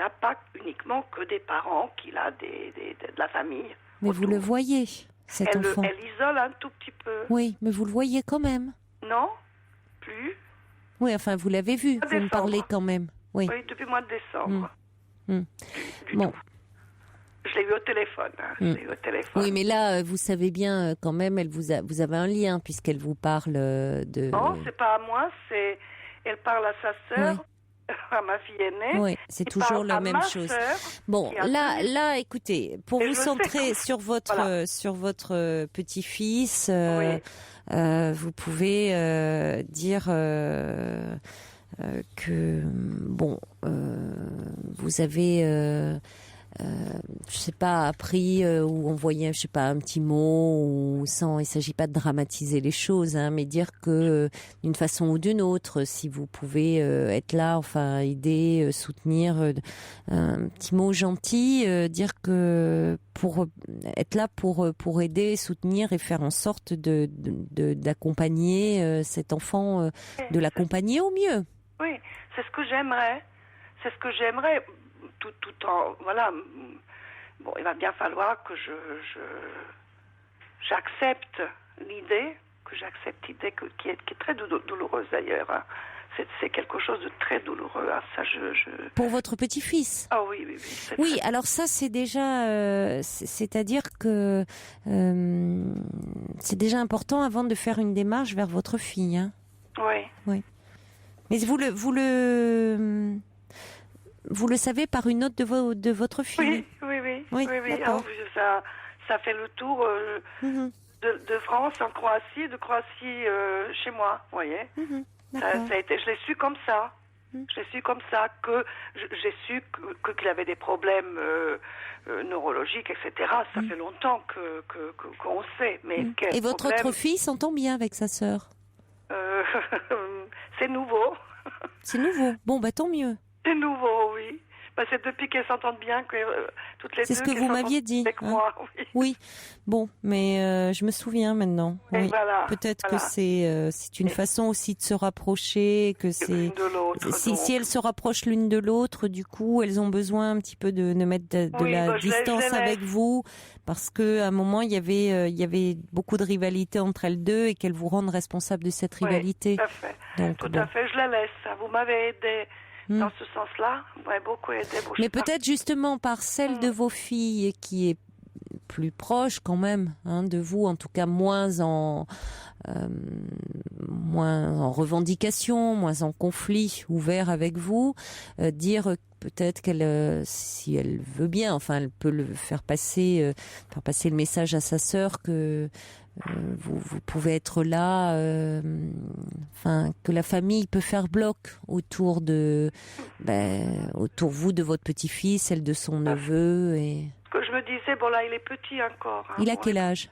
a pas uniquement que des parents, qu'il a de la famille. Mais vous le voyez, cet enfant. Elle isole un tout petit peu. Oui, mais vous le voyez quand même. Non, plus. Oui, enfin, vous l'avez vu. Vous me parlez quand même. Oui, depuis le mois de décembre. Bon. Je l'ai eu au téléphone. Oui, mais là, vous savez bien, quand même, vous avez un lien puisqu'elle vous parle de. Non, c'est pas à moi. Elle parle à sa sœur. Oui. À ma fille aînée. Oui, c'est toujours la même chose. Bon, là, écoutez, pour vous centrer sur votre petit-fils, vous pouvez dire que vous avez je sais pas, appris ou envoyé, je sais pas, un petit mot ou sans, il s'agit pas de dramatiser les choses, mais dire que d'une façon ou d'une autre, si vous pouvez être là, enfin aider, soutenir, un petit mot gentil, dire que pour être là pour aider, soutenir et faire en sorte d'accompagner cet enfant, de l'accompagner au mieux. Oui, c'est ce que j'aimerais. Tout en voilà. Bon, il va bien falloir que j'accepte l'idée, qui est très douloureuse d'ailleurs. C'est quelque chose de très douloureux. Ça, Pour votre petit-fils. Ah oui. Oui, alors ça, c'est déjà, c'est-à-dire que c'est déjà important avant de faire une démarche vers votre fille. Oui. Mais vous le savez par une note de votre fille. Oui. Alors, ça fait le tour de France en Croatie, de Croatie chez moi, vous voyez. Ça a été, je l'ai su comme ça. Que j'ai su qu'il avait des problèmes neurologiques, etc. Ça fait longtemps qu'on sait. Mais et votre autre fille s'entend bien avec sa sœur? C'est nouveau. C'est nouveau. Bon, tant mieux. C'est nouveau, oui. C'est depuis qu'elles s'entendent bien que toutes les deux. C'est ce que vous m'aviez dit. Avec moi, oui. Bon, mais je me souviens maintenant. Oui. Voilà, peut-être que c'est une façon aussi de se rapprocher, que c'est si elles se rapprochent l'une de l'autre, du coup, elles ont besoin un petit peu de mettre de la distance avec vous, parce que à un moment il y avait beaucoup de rivalité entre elles deux et qu'elles vous rendent responsable de cette rivalité. Tout à fait. Donc, tout à fait. Je la laisse. Vous m'avez aidé. Dans ce sens-là, vous m'avez beaucoup aidé. Mais peut-être justement par celle de vos filles qui est plus proche quand même de vous, en tout cas moins en revendication, moins en conflit ouvert avec vous, dire peut-être qu'elle, si elle veut bien, enfin elle peut faire passer le message à sa sœur que vous pouvez être là, que la famille peut faire bloc autour vous de votre petit-fils, celle de son neveu et. Que je me disais, là il est petit encore. Il a quel âge?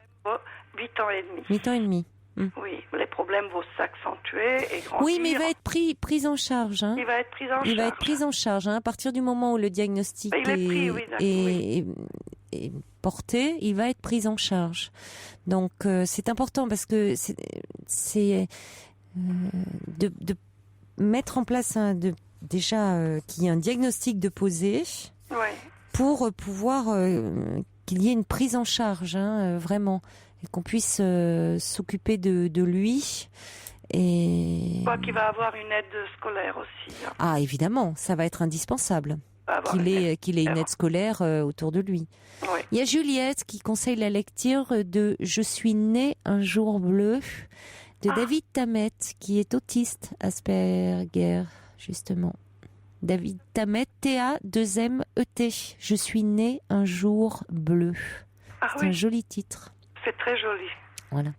8 ans et demi. 8 ans et demi. Oui, les problèmes vont s'accentuer et grandir. Oui, mais il va être pris en charge. Il va être pris en charge. Il va être pris en charge. À partir du moment où le diagnostic est porté, il va être pris en charge. Donc c'est important parce que c'est de mettre en place déjà qu'il y ait un diagnostic de posé pour pouvoir qu'il y ait une prise en charge, vraiment, et qu'on puisse s'occuper de lui. Et je crois qu'il va avoir une aide scolaire aussi. Ah, évidemment, ça va être indispensable. Qu'il ait une aide scolaire autour de lui. Oui. Il y a Juliette qui conseille la lecture de Je suis née un jour bleu de David Tammet, qui est autiste Asperger, justement. David Tamet, T-A-2-M-E-T. Je suis né un jour bleu. C'est un joli titre. C'est très joli. Voilà.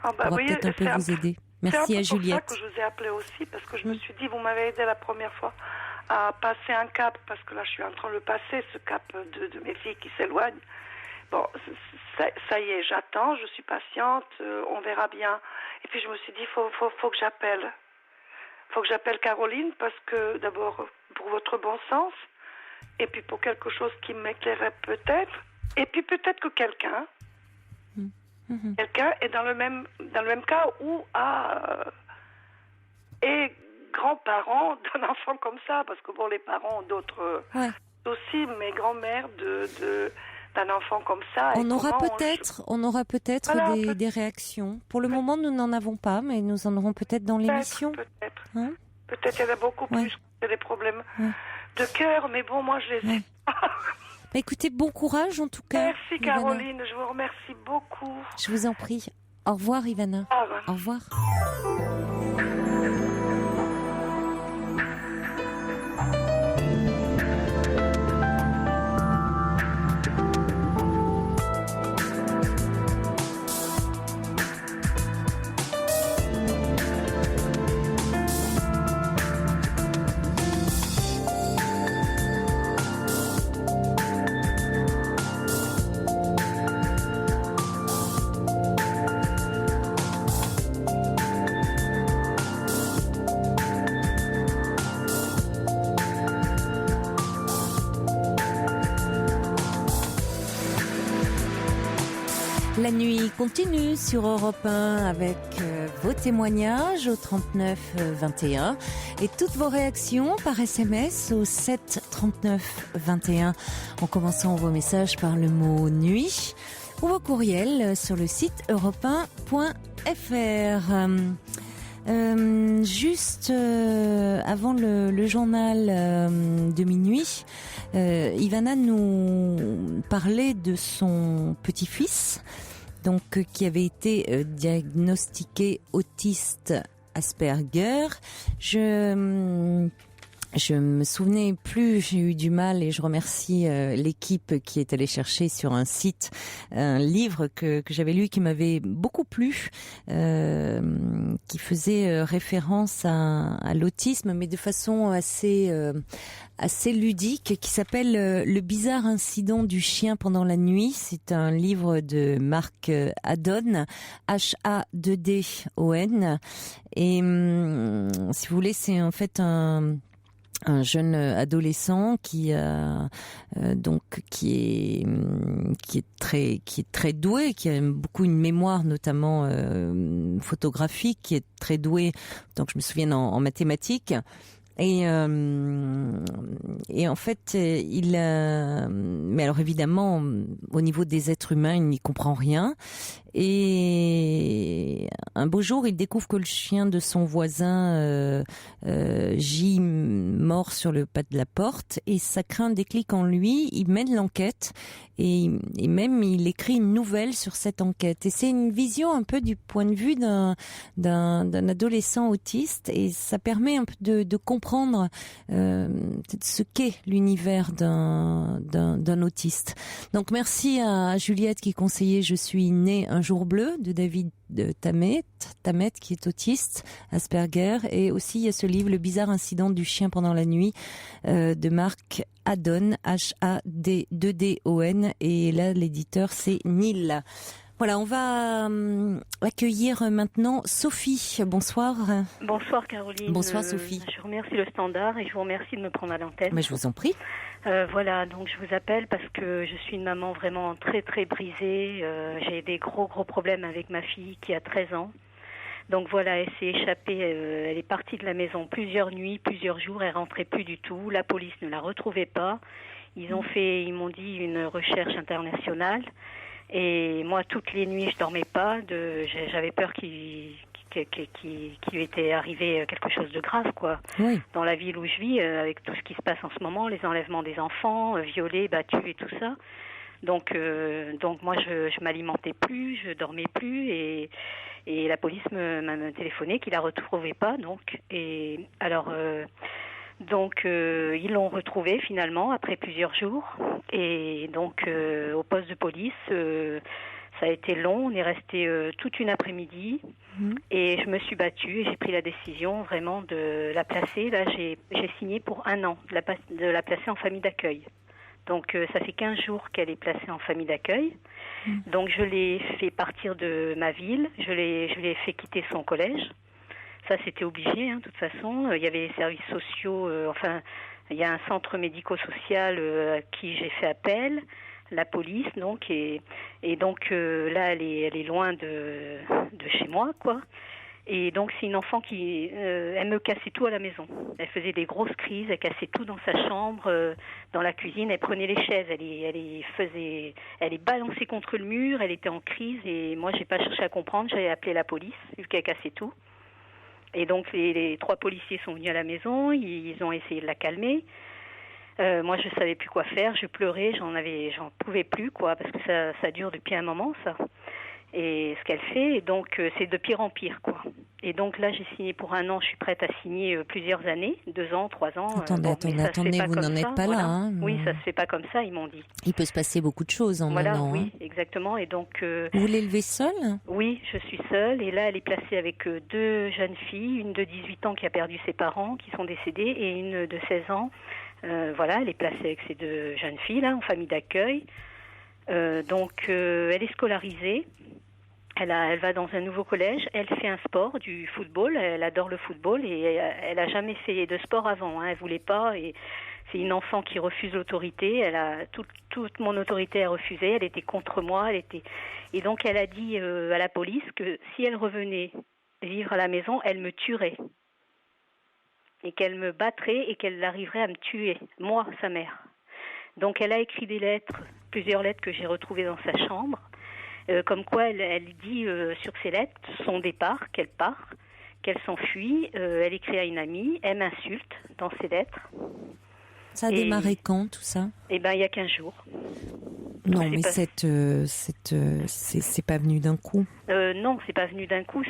Ah bah, on va peut-être un peu vous aider. Merci à Juliette. C'est pour ça que je vous ai appelé aussi, parce que je me suis dit, vous m'avez aidé la première fois à passer un cap, parce que là je suis en train de le passer, ce cap de mes filles qui s'éloignent. Bon, ça y est, j'attends, je suis patiente, on verra bien. Et puis je me suis dit, faut que j'appelle. Faut que j'appelle Caroline, parce que d'abord pour votre bon sens, et puis pour quelque chose qui m'éclairait peut-être, et puis peut-être que quelqu'un est dans le même cas ou est grand-parent d'un enfant comme ça, parce que bon, les parents ont d'autres aussi, mes grands-mères d'un enfant comme ça. On aura peut-être voilà, des réactions. Pour le moment, nous n'en avons pas, mais nous en aurons peut-être dans l'émission. Peut-être. Peut-être il y en a beaucoup plus que des problèmes de cœur, mais bon, moi, je les ai. Bah, écoutez, bon courage en tout cas. Merci Caroline, je vous remercie beaucoup. Je vous en prie. Au revoir Ivana. Au revoir. La nuit continue sur Europe 1 avec vos témoignages au 39 21 et toutes vos réactions par SMS au 7 39 21 en commençant vos messages par le mot nuit ou vos courriels sur le site europe1.fr. Juste avant le journal de minuit, Ivana nous parlait de son petit-fils, donc qui avait été diagnostiqué autiste Asperger. Je me souvenais plus, j'ai eu du mal et je remercie l'équipe qui est allée chercher sur un site un livre que j'avais lu qui m'avait beaucoup plu, qui faisait référence à l'autisme mais de façon assez ludique, qui s'appelle Le bizarre incident du chien pendant la nuit. C'est un livre de Marc Haddon, H-A-2-D-O-N, et si vous voulez, c'est en fait un jeune adolescent qui est très doué, qui a beaucoup une mémoire notamment photographique, qui est très doué, donc je me souviens en mathématiques. Et en fait, mais alors évidemment, au niveau des êtres humains, il n'y comprend rien. Et un beau jour, il découvre que le chien de son voisin gît mort sur le pas de la porte, et ça crée un déclic en lui. Il mène l'enquête et même il écrit une nouvelle sur cette enquête. Et c'est une vision un peu du point de vue d'un adolescent autiste, et ça permet un peu de comprendre ce qu'est l'univers d'un autiste. Donc merci à Juliette qui conseillait Je suis née un jour bleu de David Tamet qui est autiste Asperger, et aussi il y a ce livre Le bizarre incident du chien pendant la nuit de Marc Haddon, H-A-D-2-D-O-N, et là l'éditeur c'est Nil. Voilà, on va accueillir maintenant Sophie. Bonsoir. Bonsoir Caroline. Bonsoir Sophie. Je remercie le Standard et je vous remercie de me prendre à l'antenne. Mais je vous en prie. Voilà, donc je vous appelle parce que je suis une maman vraiment très très brisée. J'ai des gros problèmes avec ma fille qui a 13 ans. Donc voilà, elle s'est échappée, elle est partie de la maison plusieurs nuits, plusieurs jours, elle rentrait plus du tout. La police ne la retrouvait pas. Ils m'ont dit une recherche internationale. Et moi, toutes les nuits, je dormais pas. J'avais peur qu'il lui était arrivé quelque chose de grave, quoi. Oui. Dans la ville où je vis, avec tout ce qui se passe en ce moment, les enlèvements des enfants, violés, battus et tout ça. Donc moi, je m'alimentais plus, je dormais plus, et la police m'a téléphoné qu'il la retrouvait pas. Donc, et alors. Donc ils l'ont retrouvé finalement après plusieurs jours. Et donc au poste de police, ça a été long. On est resté toute une après-midi. Et je me suis battue et j'ai pris la décision vraiment de la placer. Là, j'ai signé pour 1 an de la placer en famille d'accueil. Donc ça fait 15 jours qu'elle est placée en famille d'accueil. Donc je l'ai fait partir de ma ville. Je l'ai fait quitter son collège. Ça, c'était obligé, de toute façon. Il y avait les services sociaux, il y a un centre médico-social à qui j'ai fait appel, la police, donc, et donc là, elle est loin de chez moi, quoi. Et donc, c'est une enfant qui, elle me cassait tout à la maison. Elle faisait des grosses crises, elle cassait tout dans sa chambre, dans la cuisine, elle prenait les chaises, elle est balancée contre le mur, elle était en crise, et moi, j'ai pas cherché à comprendre, j'avais appelé la police, vu qu'elle cassait tout. Et donc les 3 policiers sont venus à la maison, ils ont essayé de la calmer. Moi, je savais plus quoi faire, je pleurais, j'en pouvais plus, quoi, parce que ça dure depuis un moment, ça. Et ce qu'elle fait, et donc c'est de pire en pire, quoi. Et donc là, j'ai signé pour 1 an, je suis prête à signer plusieurs années, 2 ans, 3 ans. Attendez, vous n'en êtes pas voilà. là. Hein, oui, ça se fait pas comme ça, ils m'ont dit. Il peut se passer beaucoup de choses en un an. Oui, exactement. Et donc, vous l'élevez seule ? Oui, je suis seule. Et là, elle est placée avec 2 jeunes filles, une de 18 ans qui a perdu ses parents, qui sont décédés, et une de 16 ans. Elle est placée avec ces 2 jeunes filles, là, en famille d'accueil. Donc, elle est scolarisée. Elle va dans un nouveau collège. Elle fait un sport, du football. Elle adore le football et elle a jamais fait de sport avant. Elle voulait pas. Et c'est une enfant qui refuse l'autorité. Elle a toute mon autorité a refusé. Elle était contre moi. Et donc elle a dit à la police que si elle revenait vivre à la maison, elle me tuerait et qu'elle me battrait et qu'elle arriverait à me tuer, moi, sa mère. Donc elle a écrit des lettres, plusieurs lettres que j'ai retrouvées dans sa chambre. Comme quoi elle dit sur ses lettres son départ, qu'elle part, qu'elle s'enfuit. Elle écrit à une amie, elle m'insulte dans ses lettres. Ça a démarré quand, tout ça ? Eh bien, il y a 15 jours. Non, mais c'est pas venu d'un coup. Non, c'est pas venu d'un coup,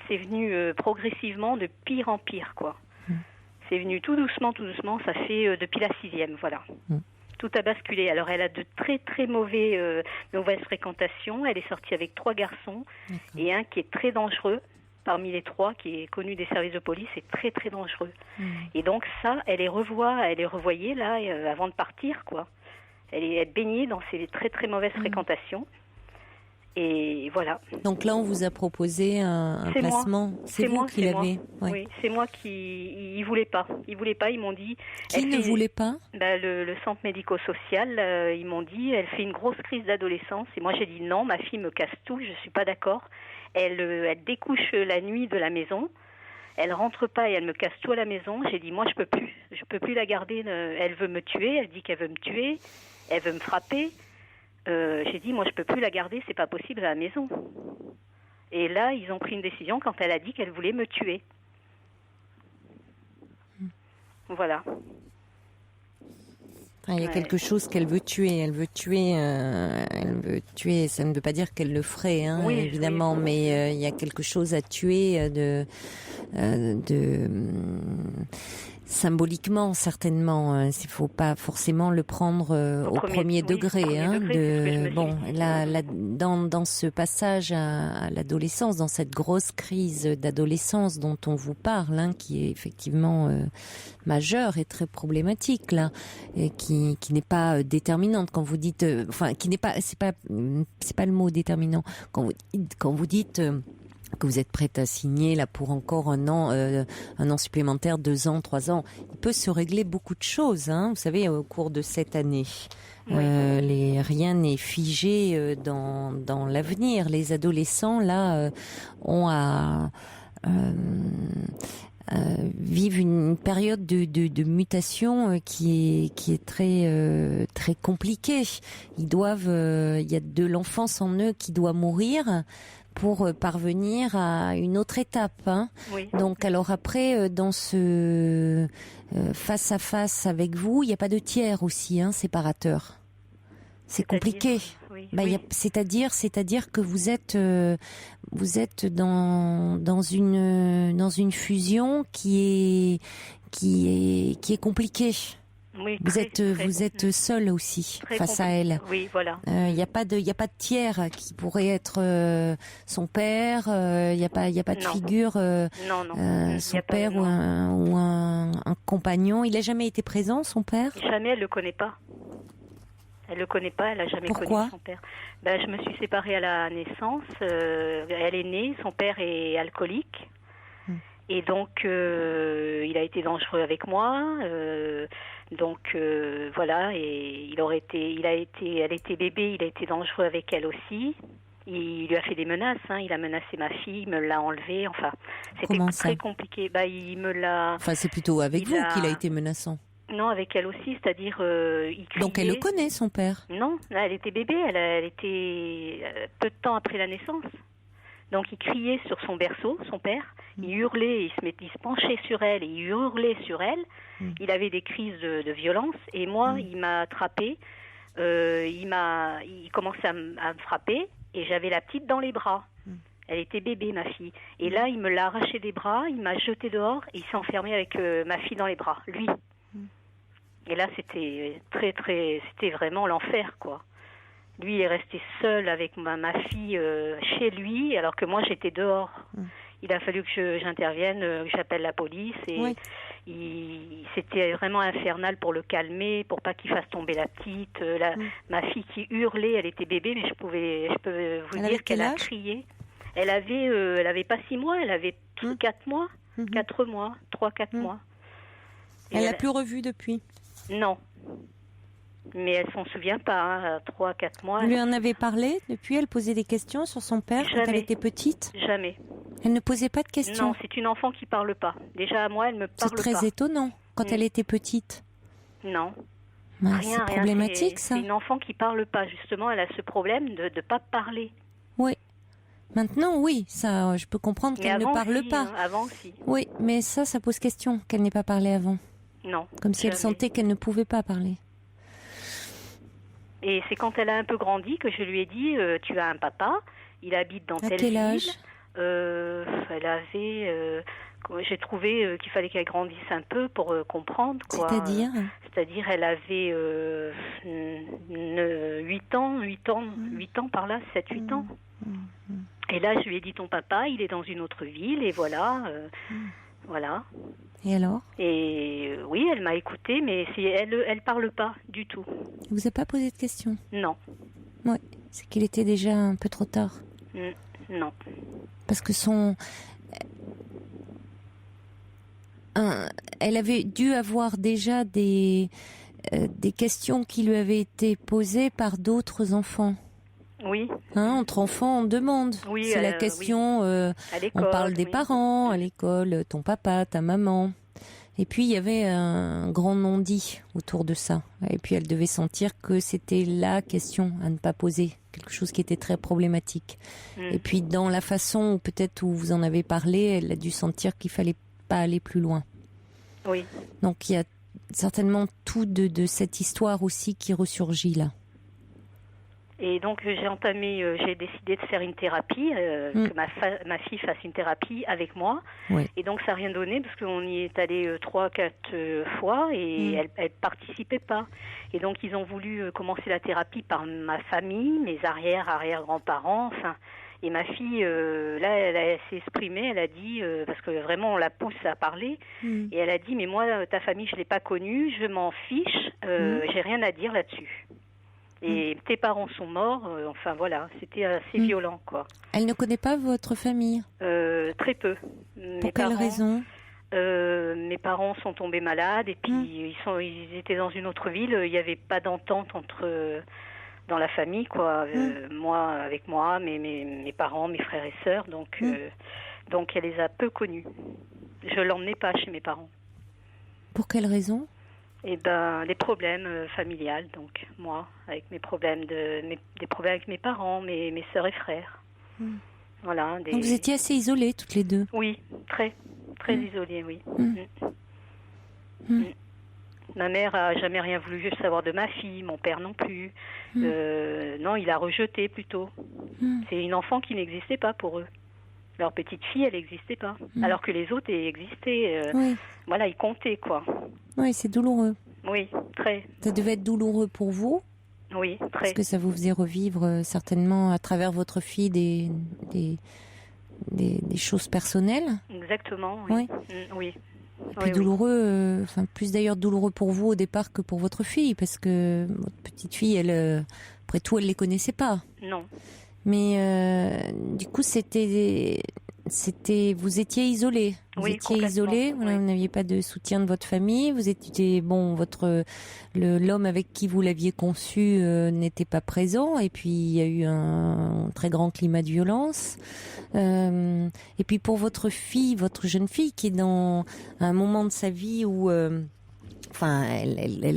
c'est venu progressivement de pire en pire, quoi. C'est venu tout doucement, ça fait depuis la 6e, voilà. Tout a basculé. Alors, elle a de très, très mauvaises fréquentations. Elle est sortie avec 3 garçons et un qui est très dangereux. Parmi les 3, qui est connu des services de police, c'est très, très dangereux. Et donc, ça, elle est revoyée, là, avant de partir, quoi. Elle baignait dans ces très, très mauvaises fréquentations. Et voilà. Donc là, on vous a proposé un placement. C'est vous qui l'avez. Ouais. Oui, c'est moi qui. Ils voulaient pas. Ils m'ont dit. Qui ne voulait pas ? Le centre médico-social. Ils m'ont dit, elle fait une grosse crise d'adolescence. Et moi, j'ai dit non. Ma fille me casse tout. Je suis pas d'accord. Elle découche la nuit de la maison. Elle rentre pas et elle me casse tout à la maison. J'ai dit moi, je peux plus la garder. Elle veut me tuer. Elle dit qu'elle veut me tuer. Elle veut me frapper. J'ai dit, moi, je peux plus la garder, c'est pas possible à la maison. Et là, ils ont pris une décision quand elle a dit qu'elle voulait me tuer. Voilà. Il y a quelque chose qu'elle veut tuer. Elle veut tuer. Ça ne veut pas dire qu'elle le ferait, évidemment, mais il y a quelque chose à tuer symboliquement, certainement. Il ne faut pas forcément le prendre au premier degré. Dans ce passage à l'adolescence, dans cette grosse crise d'adolescence dont on vous parle, qui est effectivement majeure et très problématique, là, et qui n'est pas déterminante. Quand vous dites, qui n'est pas, c'est pas le mot déterminant. Quand vous dites que vous êtes prête à signer là pour encore un an supplémentaire, 2 ans, 3 ans. Il peut se régler beaucoup de choses, vous savez, au cours de cette année. Rien n'est figé dans l'avenir. Les adolescents là vivent une période de mutation qui est très très compliquée. Il y a de l'enfance en eux qui doit mourir pour parvenir à une autre étape. Donc alors après, dans ce face à face avec vous, il n'y a pas de tiers aussi, séparateur. C'est compliqué. Oui. C'est-à-dire que vous êtes dans une fusion qui est compliquée. Oui, vous êtes seul aussi face à elle. Oui, voilà. Il n'y a pas de tiers qui pourrait être son père. Il n'y a pas de figure. Son père ou un compagnon. Il n'a jamais été présent, son père. Jamais, elle le connaît pas. Elle le connaît pas. Elle a jamais connu son père. Je me suis séparée à la naissance. Elle est née. Son père est alcoolique. Et donc, il a été dangereux avec moi. Voilà, et elle était bébé, il a été dangereux avec elle aussi. Il lui a fait des menaces, il a menacé ma fille, il me l'a enlevée, enfin, c'était très compliqué. Il me l'a... Enfin, c'est plutôt avec vous qu'il a été menaçant. Non, avec elle aussi, c'est-à-dire, il criait... Donc elle le connaît, son père? Non, elle était bébé, elle était peu de temps après la naissance. Donc il criait sur son berceau, son père, il hurlait, il se penchait sur elle et il hurlait sur elle. Il avait des crises de violence et moi, il m'a attrapée, il commençait à me frapper et j'avais la petite dans les bras. Elle était bébé, ma fille. Et là, il me l'a arrachée des bras, il m'a jeté dehors et il s'est enfermé avec ma fille dans les bras, lui. Et là, c'était c'était vraiment l'enfer, quoi. Lui, il est resté seul avec ma fille chez lui, alors que moi, j'étais dehors. Il a fallu que j'intervienne, que j'appelle la police. Et c'était vraiment infernal pour le calmer, pour pas qu'il fasse tomber la petite. Ma fille qui hurlait, elle était bébé, mais je peux vous dire qu'elle a crié. Elle avait pas 6 mois, elle avait 4 mois, 4 mois, 3-4 mois. Elle l'a plus revue depuis? Non. Mais elle s'en souvient pas, 3-4 mois. Vous lui en avez parlé depuis? Elle posait des questions sur son père quand elle était petite? Jamais. Elle ne posait pas de questions? Non, c'est une enfant qui parle pas. Déjà, à moi, elle me parle pas. C'est très étonnant, quand elle était petite. Non. C'est problématique, ça. C'est une enfant qui parle pas, justement. Elle a ce problème de ne pas parler. Oui. Maintenant, oui, ça, je peux comprendre qu'elle ne parle pas. Avant, si. Oui, mais ça pose question, qu'elle n'ait pas parlé avant. Non. Comme si elle sentait qu'elle ne pouvait pas parler. Et c'est quand elle a un peu grandi que je lui ai dit, tu as un papa, il habite dans telle ville. À quel âge? Elle avait... j'ai trouvé qu'il fallait qu'elle grandisse un peu pour comprendre. Quoi. C'est-à-dire, elle avait 8 ans par là, 7-8 ans. Et là, je lui ai dit, ton papa, il est dans une autre ville, et voilà. Voilà. Et alors? Et oui, elle m'a écoutée, mais elle parle pas du tout. Vous n'avez pas posé de questions? Non. Oui, c'est qu'il était déjà un peu trop tard. Non. Parce que elle avait dû avoir déjà des questions qui lui avaient été posées par d'autres enfants. Oui. Entre enfants, on demande. Oui, c'est la question. On parle des parents à l'école, ton papa, ta maman. Et puis il y avait un grand non-dit autour de ça. Et puis elle devait sentir que c'était la question à ne pas poser, quelque chose qui était très problématique. Et puis dans la façon peut-être où vous en avez parlé, elle a dû sentir qu'il fallait pas aller plus loin. Oui. Donc il y a certainement tout de cette histoire aussi qui ressurgit là. Et donc j'ai décidé de faire une thérapie, que ma fille fasse une thérapie avec moi. Oui. Et donc ça n'a rien donné parce qu'on y est allé 3-4 fois et elle participait pas. Et donc ils ont voulu commencer la thérapie par ma famille, mes arrière-grands-parents, enfin. Et ma fille, là, elle s'est exprimée, elle a dit, parce que vraiment on la pousse à parler, et elle a dit, mais moi, ta famille, je l'ai pas connue, je m'en fiche, j'ai rien à dire là-dessus. Et tes parents sont morts, enfin voilà, c'était assez violent, quoi. Elle ne connaît pas votre famille? Très peu. Pour quelle raison? Mes parents sont tombés malades, et puis ils étaient dans une autre ville, il n'y avait pas d'entente dans la famille, quoi. Moi, avec moi, mes parents, mes frères et sœurs, donc elle les a peu connus. Je l'emmenais pas chez mes parents. Pour quelle raison? Des problèmes familiales, donc moi, avec des problèmes avec mes parents, mes sœurs et frères. Voilà. Donc vous étiez assez isolées toutes les deux? Oui, très isolées, oui. Ma mère a jamais rien voulu savoir de ma fille, mon père non plus. Non, il a rejeté plutôt. C'est une enfant qui n'existait pas pour eux. Leur petite fille, elle n'existait pas. Alors que les autres existaient. Voilà, ils comptaient, quoi. Oui, c'est douloureux. Oui, très. Ça devait être douloureux pour vous. Oui, très. Parce que ça vous faisait revivre certainement à travers votre fille des choses personnelles. Exactement, oui. Oui. Et puis douloureux, plus d'ailleurs douloureux pour vous au départ que pour votre fille, parce que votre petite fille, elle, après tout, elle les connaissait pas. Non. Mais du coup, vous étiez isolée. Vous étiez isolée. Voilà, vous n'aviez pas de soutien de votre famille. Vous étiez l'homme avec qui vous l'aviez conçu n'était pas présent. Et puis il y a eu un très grand climat de violence. Et puis pour votre fille, votre jeune fille, qui est dans un moment de sa vie où elle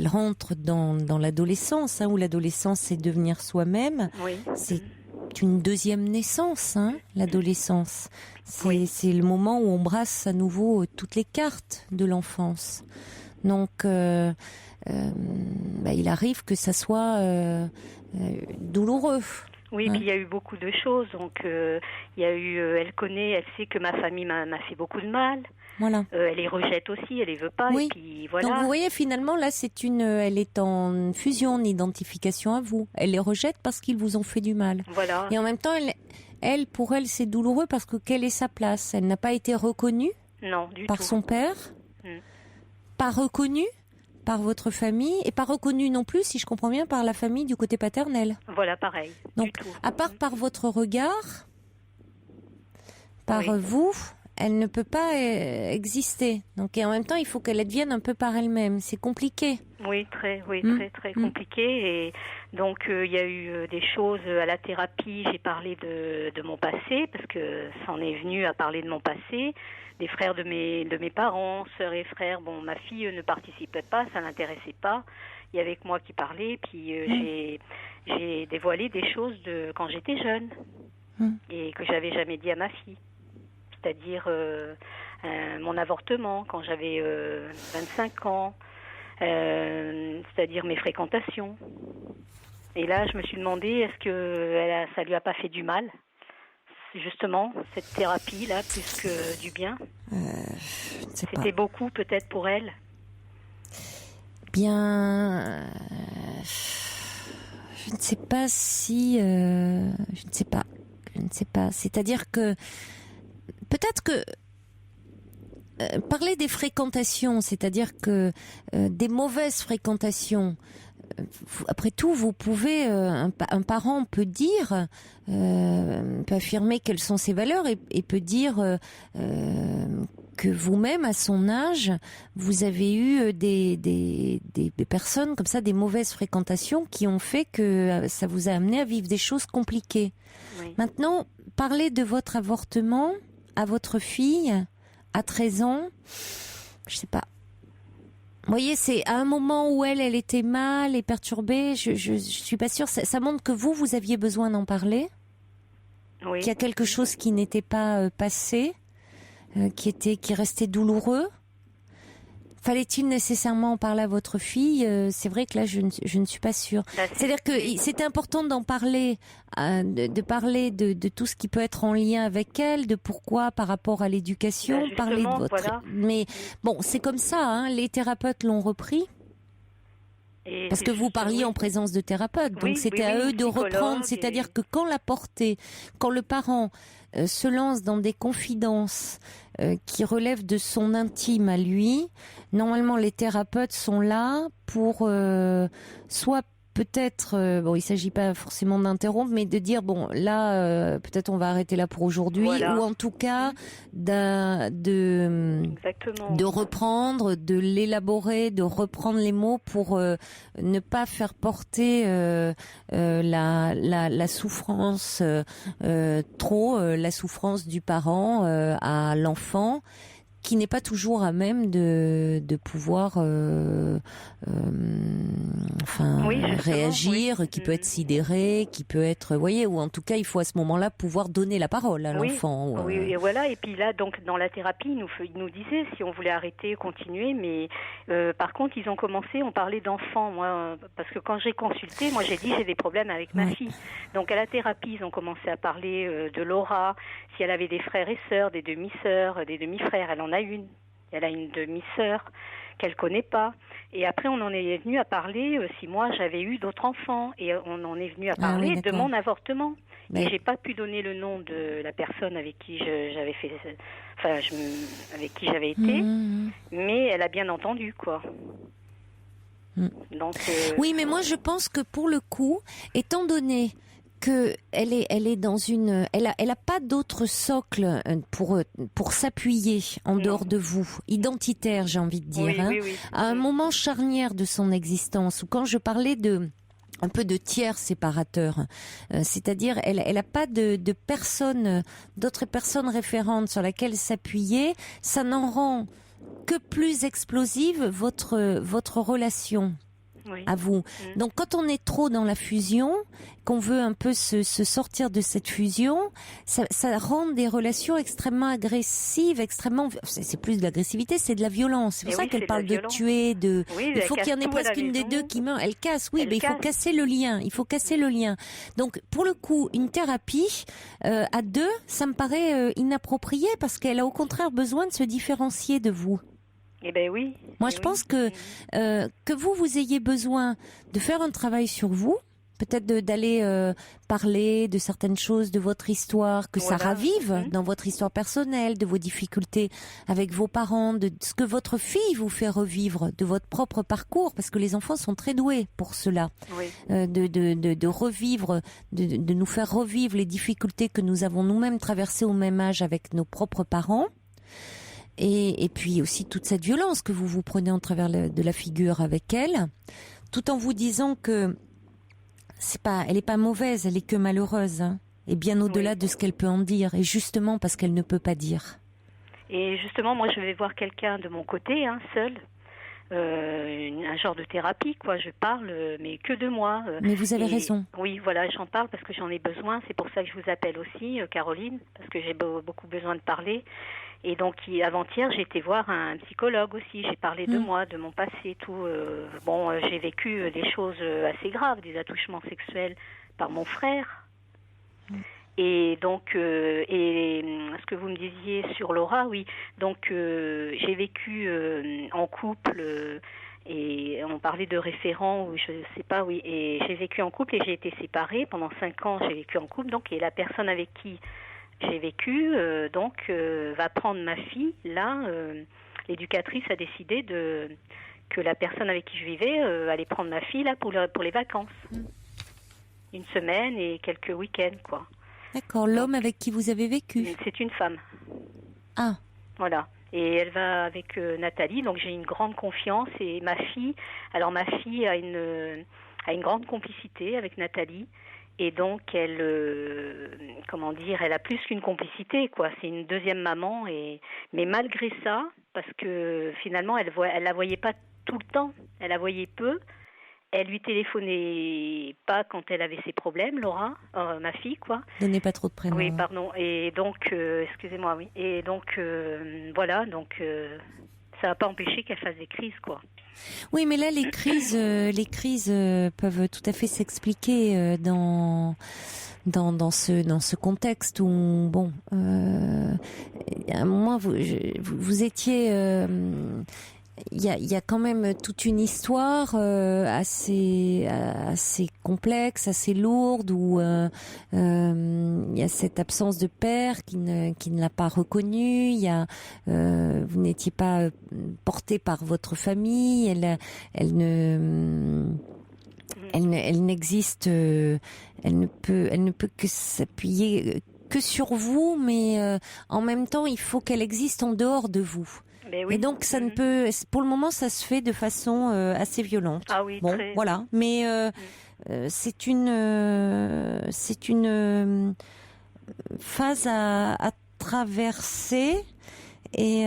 rentre dans l'adolescence, où l'adolescence c'est devenir soi-même. Oui. C'est une deuxième naissance, l'adolescence. C'est le moment où on brasse à nouveau toutes les cartes de l'enfance. Donc, il arrive que ça soit douloureux. Oui, puis il y a eu beaucoup de choses. Donc, il y a eu, elle sait que ma famille m'a fait beaucoup de mal. Voilà. Elle les rejette aussi, elle les veut pas. Oui. Et puis voilà. Donc vous voyez, finalement, là, elle est en fusion, en identification à vous. Elle les rejette parce qu'ils vous ont fait du mal. Voilà. Et en même temps, pour elle, c'est douloureux parce que quelle est sa place? Elle n'a pas été reconnue par son père, pas reconnue par votre famille et pas reconnue non plus, si je comprends bien, par la famille du côté paternel. Voilà, pareil. Donc, à part par votre regard, par vous, elle ne peut pas exister. Donc, et en même temps, il faut qu'elle advienne un peu par elle-même. C'est compliqué. Oui, très compliqué. Et donc, il y a eu des choses à la thérapie. J'ai parlé de mon passé, parce que ça en est venu à parler de mon passé, des frères de mes parents, sœurs et frères. Bon, ma fille ne participait pas, ça l'intéressait pas. Il y avait que moi qui parlais, puis j'ai dévoilé des choses de quand j'étais jeune et que j'avais jamais dit à ma fille. C'est-à-dire mon avortement quand j'avais 25 ans, c'est-à-dire mes fréquentations. Et là, je me suis demandé, est-ce que ça lui a pas fait du mal, justement, cette thérapie-là, plus que du bien? C'était beaucoup, peut-être, pour elle. Bien, je ne sais pas si... je ne sais pas. C'est-à-dire que peut-être que parler des fréquentations, c'est-à-dire que des mauvaises fréquentations, après tout, vous pouvez, un parent peut dire, peut affirmer quelles sont ses valeurs et peut dire que vous-même, à son âge, vous avez eu des personnes comme ça, des mauvaises fréquentations qui ont fait que ça vous a amené à vivre des choses compliquées. Oui. Maintenant, parler de votre avortement à votre fille à 13 ans, je sais pas. Vous voyez, c'est à un moment où elle était mal et perturbée, je suis pas sûre. Ça montre que vous aviez besoin d'en parler. Oui. Qu'il y a quelque chose qui n'était pas passé, qui restait douloureux. Fallait-il nécessairement en parler à votre fille? C'est vrai que là, je ne suis pas sûre. C'est-à-dire que c'était important d'en parler, de parler de tout ce qui peut être en lien avec elle, de pourquoi par rapport à l'éducation, parler de votre... Voilà. Mais bon, c'est comme ça, les thérapeutes l'ont repris. Parce que vous parliez en présence de thérapeutes, donc c'était à eux de reprendre, c'est-à-dire que quand le parent se lance dans des confidences qui relèvent de son intime à lui, normalement les thérapeutes sont là pour soit peut-être, il s'agit pas forcément d'interrompre, mais de dire là peut-être on va arrêter là pour aujourd'hui, ou en tout cas de reprendre, de l'élaborer, de reprendre les mots pour ne pas faire porter la souffrance la souffrance du parent à l'enfant, qui n'est pas toujours à même de pouvoir réagir, qui peut être sidéré, qui peut être, vous voyez, ou en tout cas il faut à ce moment-là pouvoir donner la parole à l'enfant. Oui, et voilà, et puis là donc dans la thérapie ils nous disaient si on voulait arrêter, continuer, mais par contre ils ont commencé, on parlait d'enfants, moi, parce que quand j'ai consulté, moi j'ai dit j'ai des problèmes avec ma fille, donc à la thérapie ils ont commencé à parler de Laura, si elle avait des frères et sœurs, des demi-sœurs, des demi-frères, elle en a une, elle a une demi-sœur qu'elle connaît pas. Et après, on en est venu à parler si moi j'avais eu d'autres enfants. Et on en est venu à parler de mon avortement. Mais j'ai pas pu donner le nom de la personne avec qui j'avais fait, avec qui j'avais été. Mais elle a bien entendu, quoi. Donc, oui, mais moi je pense que pour le coup, étant donné que elle est dans une, elle a pas d'autre socle pour s'appuyer en dehors de vous, identitaire, j'ai envie de dire, à un moment charnière de son existence, où quand je parlais un peu de tiers séparateur, c'est-à-dire elle a pas de personnes, d'autres personnes référentes sur laquelle s'appuyer, ça n'en rend que plus explosive votre relation. À vous. Donc quand on est trop dans la fusion, qu'on veut un peu se sortir de cette fusion, ça rend des relations extrêmement agressives, c'est plus de l'agressivité, c'est de la violence. C'est pour ça qu'elle parle de tuer, il faut qu'il y en ait presque une des deux qui meurt. Elle casse, mais il faut casser le lien. Donc pour le coup, une thérapie à deux, ça me paraît inapproprié parce qu'elle a au contraire besoin de se différencier de vous. Eh ben oui. Moi, je pense que vous ayez besoin de faire un travail sur vous, peut-être d'aller parler de certaines choses de votre histoire, que ça ravive dans votre histoire personnelle, de vos difficultés avec vos parents, de ce que votre fille vous fait revivre, de votre propre parcours, parce que les enfants sont très doués pour cela, de revivre, de nous faire revivre les difficultés que nous avons nous-mêmes traversées au même âge avec nos propres parents. Et puis aussi toute cette violence que vous prenez en travers de la figure avec elle, tout en vous disant que elle est pas mauvaise, elle est que malheureuse, hein, et bien au-delà de ce qu'elle peut en dire, et justement parce qu'elle ne peut pas dire. Et justement, moi je vais voir quelqu'un de mon côté, seul, un genre de thérapie, quoi. Je parle, mais que de moi. Mais vous avez raison. Oui, voilà, j'en parle parce que j'en ai besoin. C'est pour ça que je vous appelle aussi, Caroline, parce que j'ai beaucoup besoin de parler. Et donc, avant-hier, j'ai été voir un psychologue aussi. J'ai parlé de moi, de mon passé, tout. J'ai vécu des choses assez graves, des attouchements sexuels par mon frère. Et donc, ce que vous me disiez sur Laura, oui. Donc, j'ai vécu en couple et on parlait de référents ou je sais pas, oui. Et j'ai vécu en couple et j'ai été séparée pendant 5 ans. J'ai vécu en couple, donc, et la personne avec qui j'ai vécu, va prendre ma fille. Là, l'éducatrice a décidé que la personne avec qui je vivais allait prendre ma fille là pour les vacances. Une semaine et quelques week-ends, quoi. D'accord. L'homme avec qui vous avez vécu? C'est une femme. Ah. Voilà. Et elle va avec Nathalie, donc j'ai une grande confiance. Et ma fille a une grande complicité avec Nathalie. Et donc, elle a plus qu'une complicité, quoi. C'est une deuxième maman. Mais malgré ça, parce que finalement, elle la voyait pas tout le temps. Elle la voyait peu. Elle lui téléphonait pas quand elle avait ses problèmes, Laura, ma fille, quoi. Donnez pas trop de prénoms. Oui, pardon. Et donc, excusez-moi, oui. Et donc, voilà. Donc, ça n'a pas empêché qu'elle fasse des crises, quoi. Oui, mais là, les crises peuvent tout à fait s'expliquer dans ce contexte où, bon, à un moment, vous étiez... Il y a quand même toute une histoire assez complexe, assez lourde, où il y a cette absence de père qui ne l'a pas reconnu. Il y a vous n'étiez pas porté par votre famille. Elle n'existe. Elle ne peut que s'appuyer que sur vous, mais en même temps, il faut qu'elle existe en dehors de vous. Oui. Et donc ça ne peut, pour le moment, ça se fait de façon assez violente. Ah oui, bon, très... voilà. Mais c'est une phase à traverser. Et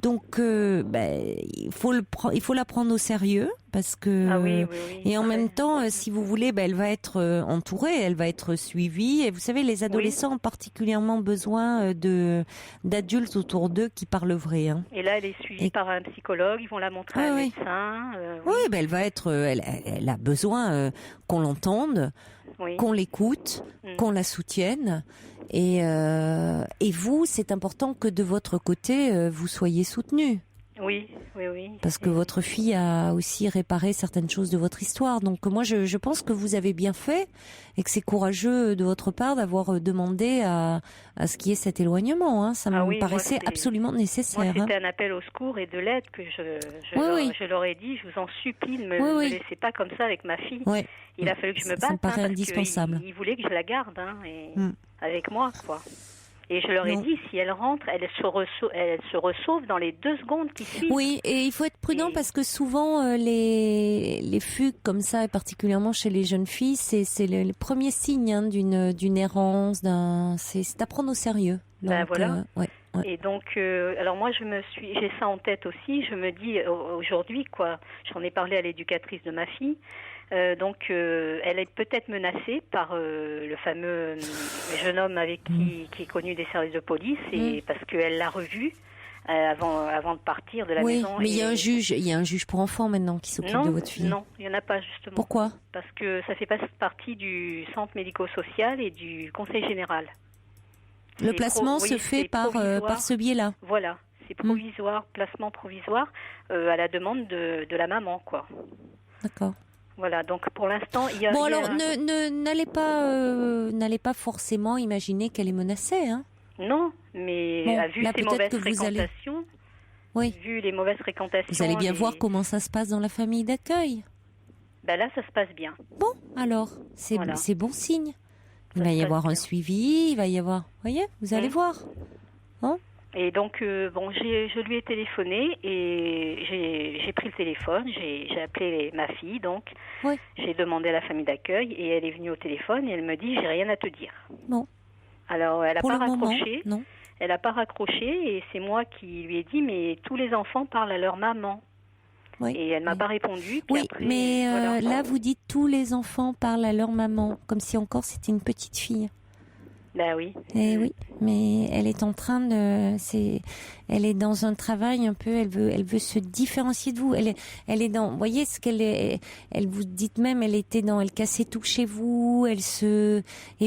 donc, il faut la prendre au sérieux parce que et en même temps, si vous voulez, elle va être entourée, elle va être suivie. Et vous savez, les adolescents ont particulièrement besoin d'adultes autour d'eux qui parlent vrai. Hein. Et là, elle est suivie par un psychologue. Ils vont la montrer à un médecin. Elle va être, elle a besoin qu'on l'entende, qu'on l'écoute, qu'on la soutienne. Et vous, c'est important que de votre côté, vous soyez soutenu. Oui. Parce que votre fille a aussi réparé certaines choses de votre histoire. Donc moi, je pense que vous avez bien fait et que c'est courageux de votre part d'avoir demandé à ce qu'il y ait cet éloignement. Hein. Ça me paraissait absolument nécessaire. Moi, c'était un appel au secours et de l'aide que je leur ai dit. Je vous en supplie, ne me laissez pas comme ça avec ma fille. Oui. Il a fallu que je me batte. Ça me paraît indispensable. Il voulait que je la garde avec moi, quoi. Et je leur ai dit, si elle rentre, elle se ressauve dans les 2 secondes qui suivent. Oui, et il faut être prudent parce que souvent, les fugues comme ça, et particulièrement chez les jeunes filles, c'est le premier signe d'une errance, c'est à prendre au sérieux. Donc, voilà. Et donc, alors moi, j'ai ça en tête aussi. Je me dis, aujourd'hui, j'en ai parlé à l'éducatrice de ma fille. Donc, elle est peut-être menacée par le fameux jeune homme avec qui est connu des services de police, et parce qu'elle l'a revu avant de partir de la maison. Oui, mais il y a un juge pour enfants maintenant qui s'occupe de votre fille. Non, il n'y en a pas justement. Pourquoi ? Parce que ça fait pas partie du centre médico-social et du conseil général. Le placement se fait par ce biais-là. Voilà, c'est provisoire, placement provisoire à la demande de la maman, quoi. D'accord. Voilà, donc pour l'instant, il y a... Bon, alors, n'allez pas forcément imaginer qu'elle est menacée, hein. Non, mais vu ses mauvaises fréquentations, vu les mauvaises fréquentations... Vous allez bien voir comment ça se passe dans la famille d'accueil. Là, ça se passe bien. Bon, alors, c'est bon signe. Il va y avoir un suivi, il va y avoir... Voyez, vous allez voir. Hein? Et donc, je lui ai téléphoné et j'ai pris le téléphone, j'ai appelé ma fille, donc j'ai demandé à la famille d'accueil et elle est venue au téléphone et elle me dit, j'ai rien à te dire. Non. Alors, elle n'a pas raccroché. Non. Elle n'a pas raccroché et c'est moi qui lui ai dit, mais tous les enfants parlent à leur maman. Oui. Et elle m'a pas répondu. Oui, après, mais là, vous dites tous les enfants parlent à leur maman, comme si encore c'était une petite fille. Ben oui. Et oui, mais elle est en train elle est dans un travail un peu, elle veut se différencier de vous. Elle est dans, vous voyez ce qu'elle est, elle vous dit même, elle cassait tout chez vous, et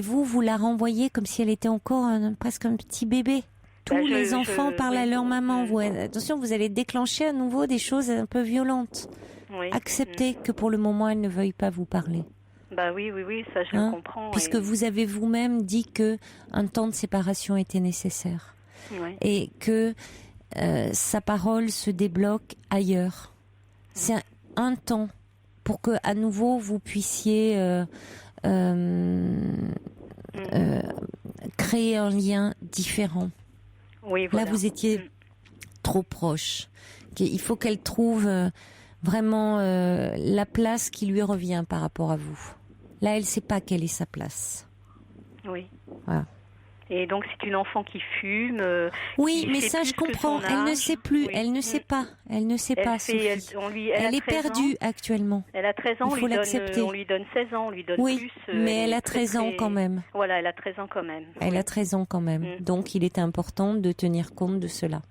vous la renvoyez comme si elle était encore presque un petit bébé. Tous les enfants parlent à leur maman. Attention, vous allez déclencher à nouveau des choses un peu violentes. Oui. Acceptez que pour le moment, elle ne veuille pas vous parler. Oui, ça je le comprends. Puisque vous avez vous-même dit que un temps de séparation était nécessaire. Oui. Et que sa parole se débloque ailleurs. C'est un temps pour que à nouveau vous puissiez créer un lien différent. Oui, voilà. Là, vous étiez trop proche. Il faut qu'elle trouve vraiment la place qui lui revient par rapport à vous. Là, elle ne sait pas quelle est sa place. Oui. Voilà. Et donc, c'est une enfant qui fume. Oui, mais ça, je comprends. Elle ne sait plus. Oui. Elle ne sait pas. Elle ne sait pas, Sophie. Elle est perdue actuellement. Elle a 13 ans. Il faut l'accepter. On lui donne 16 ans. On lui donne plus. Mais elle a 13 ans quand même. Voilà, elle a 13 ans quand même. Elle a 13 ans quand même. Donc, il est important de tenir compte de cela.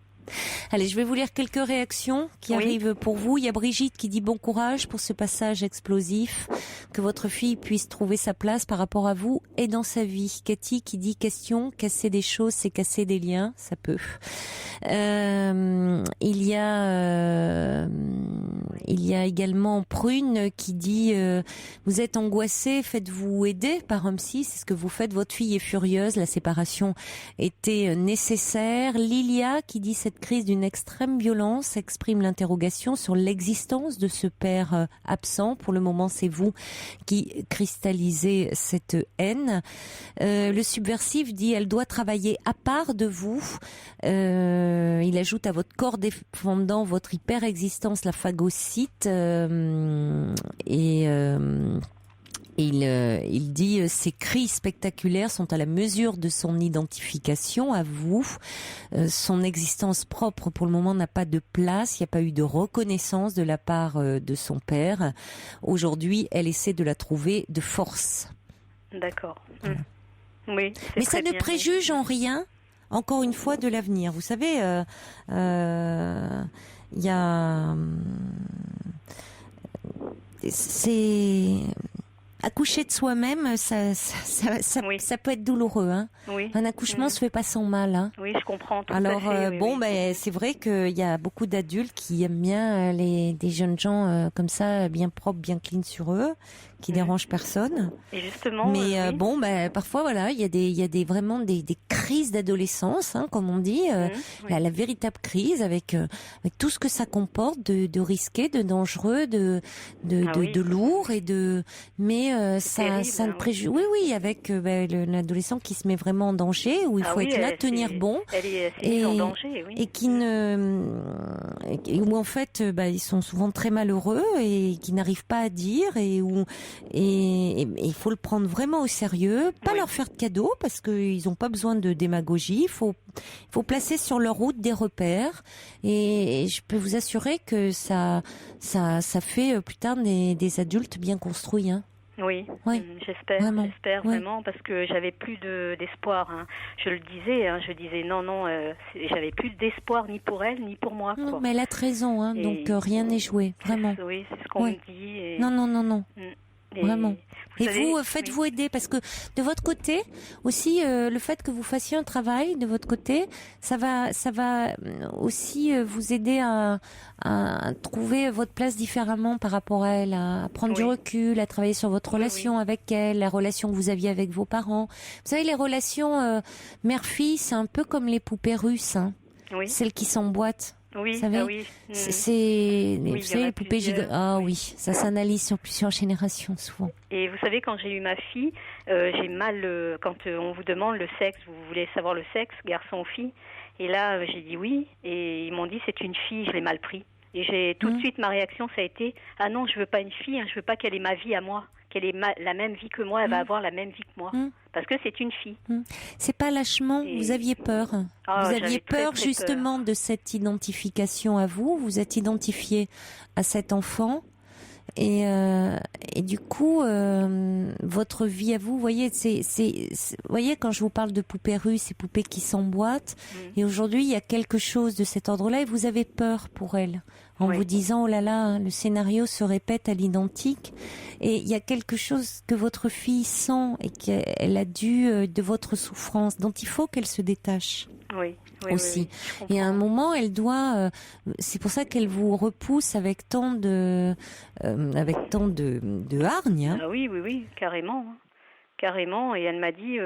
Allez, je vais vous lire quelques réactions qui arrivent pour vous. Il y a Brigitte qui dit bon courage pour ce passage explosif, que votre fille puisse trouver sa place par rapport à vous et dans sa vie. Cathy qui dit question, casser des choses, c'est casser des liens, ça peut. Il y a également Prune qui dit vous êtes angoissée, faites-vous aider par un psy, c'est ce que vous faites, votre fille est furieuse, la séparation était nécessaire. Lilia qui dit cette crise d'une extrême violence exprime l'interrogation sur l'existence de ce père absent. Pour le moment, c'est vous qui cristallisez cette haine. Le subversif dit elle doit travailler à part de vous. Il ajoute à votre corps défendant votre hyper-existence la phagocyte et Et il dit ces cris spectaculaires sont à la mesure de son identification à vous. Son existence propre pour le moment n'a pas de place. Il n'y a pas eu de reconnaissance de la part de son père. Aujourd'hui, elle essaie de la trouver de force. D'accord. Oui. Mais ça ne préjuge en rien, encore une fois, de l'avenir. Vous savez, il y a... c'est... Accoucher de soi-même, ça peut être douloureux. Hein. Oui. Un accouchement se fait pas sans mal. Hein. Oui, je comprends. Tout Alors à fait, c'est vrai qu'il y a beaucoup d'adultes qui aiment bien des jeunes gens comme ça, bien propres, bien clean sur eux, qui dérangent personne. Et justement. Mais parfois voilà, il y a vraiment des crises d'adolescence, hein, comme on dit, la véritable crise avec tout ce que ça comporte de risqué, de dangereux, de lourd et de ça ne préjuge. Oui, avec l'adolescent qui se met vraiment en danger, où il faut être là, tenir bon, et en danger, oui. Et où en fait, ils sont souvent très malheureux et qui n'arrivent pas à dire et il faut le prendre vraiment au sérieux, pas leur faire de cadeaux parce qu'ils n'ont pas besoin de démagogie. Il faut placer sur leur route des repères et je peux vous assurer que ça fait plus tard des adultes bien construits. Hein. Oui, j'espère vraiment parce que j'avais plus d'espoir. Hein. Je le disais, je disais non, j'avais plus d'espoir ni pour elle ni pour moi. Non, mais elle a raison, hein, donc rien n'est joué, vraiment. Oui, c'est ce qu'on me dit. Et... Non. Vraiment. Et savez, vous, faites-vous aider parce que de votre côté aussi, le fait que vous fassiez un travail de votre côté, ça va aussi vous aider à trouver votre place différemment par rapport à elle, à prendre du recul, à travailler sur votre relation avec elle, la relation que vous aviez avec vos parents. Vous savez, les relations mère-fille, c'est un peu comme les poupées russes, hein, celles qui s'emboîtent. Oui, vous savez, c'est vous savez, les poupées gigantes. Oui, ça s'analyse sur plusieurs générations souvent. Et vous savez, quand j'ai eu ma fille, j'ai mal quand on vous demande le sexe, vous voulez savoir le sexe, garçon ou fille. Et là, j'ai dit oui, et ils m'ont dit c'est une fille, je l'ai mal pris. Et j'ai tout de suite ma réaction, ça a été ah non, je veux pas une fille, je veux pas qu'elle ait ma vie à moi, qu'elle ait la même vie que moi, elle va avoir la même vie que moi, parce que c'est une fille. C'est pas lâchement, vous aviez peur. Vous aviez peur justement de cette identification à vous. Vous êtes identifié à cet enfant. Et du coup, votre vie à vous, vous voyez, voyez quand je vous parle de poupées russes, ces poupées qui s'emboîtent. Et aujourd'hui, il y a quelque chose de cet ordre-là, et vous avez peur pour elle, en vous disant oh là là, le scénario se répète à l'identique. Et il y a quelque chose que votre fille sent et qu'elle a dû de votre souffrance, dont il faut qu'elle se détache. Oui. Aussi. Et à un moment, elle doit. C'est pour ça qu'elle vous repousse avec tant de hargne. Hein. Ah oui, carrément. Carrément. Et elle m'a dit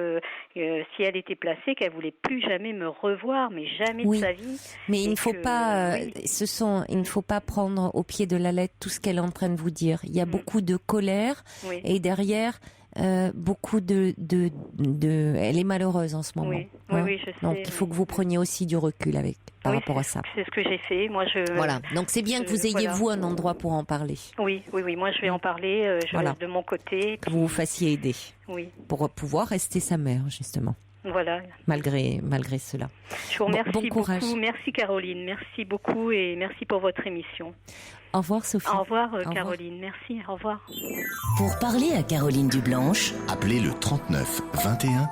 si elle était placée, qu'elle voulait plus jamais me revoir, mais jamais de sa vie. Mais il ne faut pas. Il ne faut pas prendre au pied de la lettre tout ce qu'elle est en train de vous dire. Il y a beaucoup de colère et derrière. Beaucoup de elle est malheureuse en ce moment. Oui, je sais. Donc il faut que vous preniez aussi du recul par rapport à ça. C'est ce que j'ai fait. Moi, voilà. Donc c'est bien que vous ayez vous un endroit pour en parler. Oui. Moi, je vais en parler. Reste de mon côté. Que vous vous fassiez aider. Oui. Pour pouvoir rester sa mère, justement. Voilà. Malgré cela. Je vous remercie bon courage. beaucoup. Merci Caroline. Merci beaucoup et merci pour votre émission. Au revoir Sophie. Au revoir Caroline. Merci. Au revoir. Pour parler à Caroline Dublanche, appelez le 39 21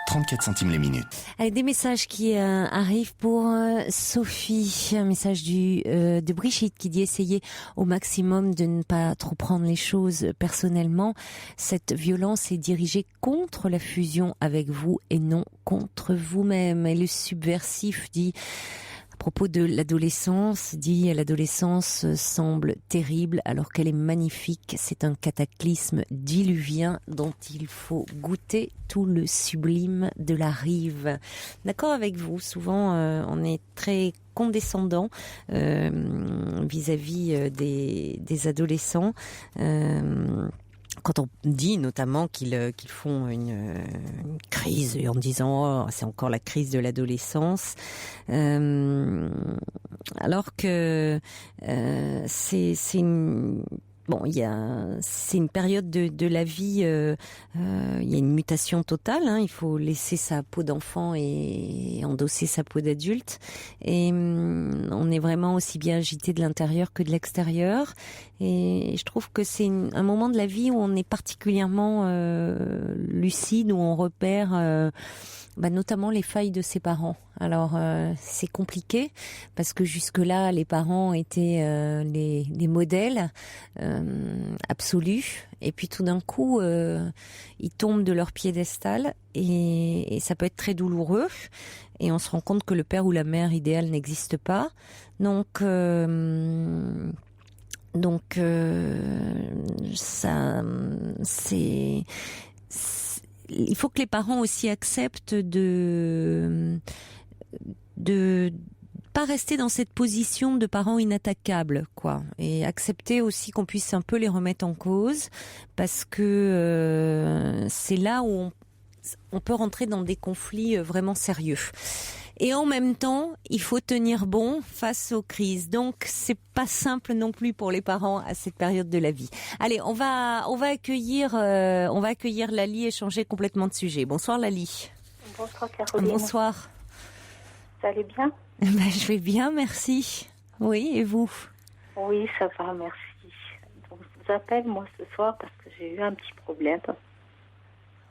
34 centimes les minutes. Allez, des messages qui arrivent pour Sophie. Un message de Brigitte qui dit essayez au maximum de ne pas trop prendre les choses personnellement. Cette violence est dirigée contre la fusion avec vous et non contre vous-même. Et le subversif dit à propos de l'adolescence, l'adolescence semble terrible alors qu'elle est magnifique. C'est un cataclysme diluvien dont il faut goûter tout le sublime de la rive. D'accord avec vous. Souvent, on est très condescendant vis-à-vis des adolescents. Quand on dit notamment qu'ils font une crise en disant oh, c'est encore la crise de l'adolescence, alors que c'est une bon, c'est une période de la vie, il y a une mutation totale, hein, il faut laisser sa peau d'enfant et endosser sa peau d'adulte. Et on est vraiment aussi bien agité de l'intérieur que de l'extérieur. Et je trouve que c'est un moment de la vie où on est particulièrement lucide, où on repère notamment les failles de ses parents. Alors c'est compliqué parce que jusque-là les parents étaient les modèles absolus, et puis tout d'un coup ils tombent de leur piédestal et ça peut être très douloureux, et on se rend compte que le père ou la mère idéal n'existe pas. Donc ça c'est il faut que les parents aussi acceptent de pas rester dans cette position de parents inattaquables, quoi, et accepter aussi qu'on puisse un peu les remettre en cause, parce que c'est là où on peut rentrer dans des conflits vraiment sérieux. Et en même temps, il faut tenir bon face aux crises. Donc, c'est pas simple non plus pour les parents à cette période de la vie. Allez, on va accueillir Lali et changer complètement de sujet. Bonsoir Lali. Bonsoir Caroline. Bonsoir. Vous allez bien? Je vais bien, merci. Oui, et vous? Oui, ça va, merci. Donc, je vous appelle moi ce soir parce que j'ai eu un petit problème.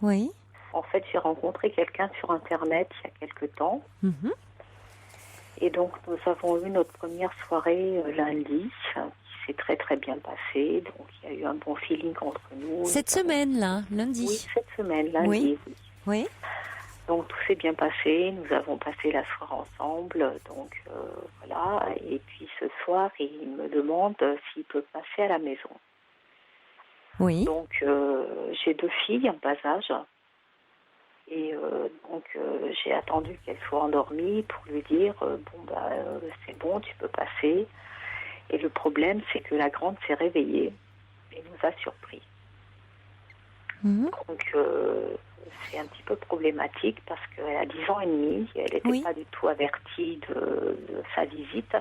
Oui. En fait, j'ai rencontré quelqu'un sur Internet il y a quelque temps. Mm-hmm. Et donc, nous avons eu notre première soirée lundi, qui s'est très très bien passée. Donc, il y a eu un bon feeling entre nous. Cette semaine-là, lundi? Oui, cette semaine, lundi. Oui. Oui. Donc, tout s'est bien passé. Nous avons passé la soirée ensemble. Donc, voilà. Et puis, ce soir, il me demande s'il peut passer à la maison. Oui. Donc, j'ai 2 filles en bas âge. Et donc, j'ai attendu qu'elle soit endormie pour lui dire c'est bon, tu peux passer. Et le problème, c'est que la grande s'est réveillée et nous a surpris. Mmh. Donc, c'est un petit peu problématique parce qu'elle a 10 ans et demi. Elle n'était pas du tout avertie de sa visite.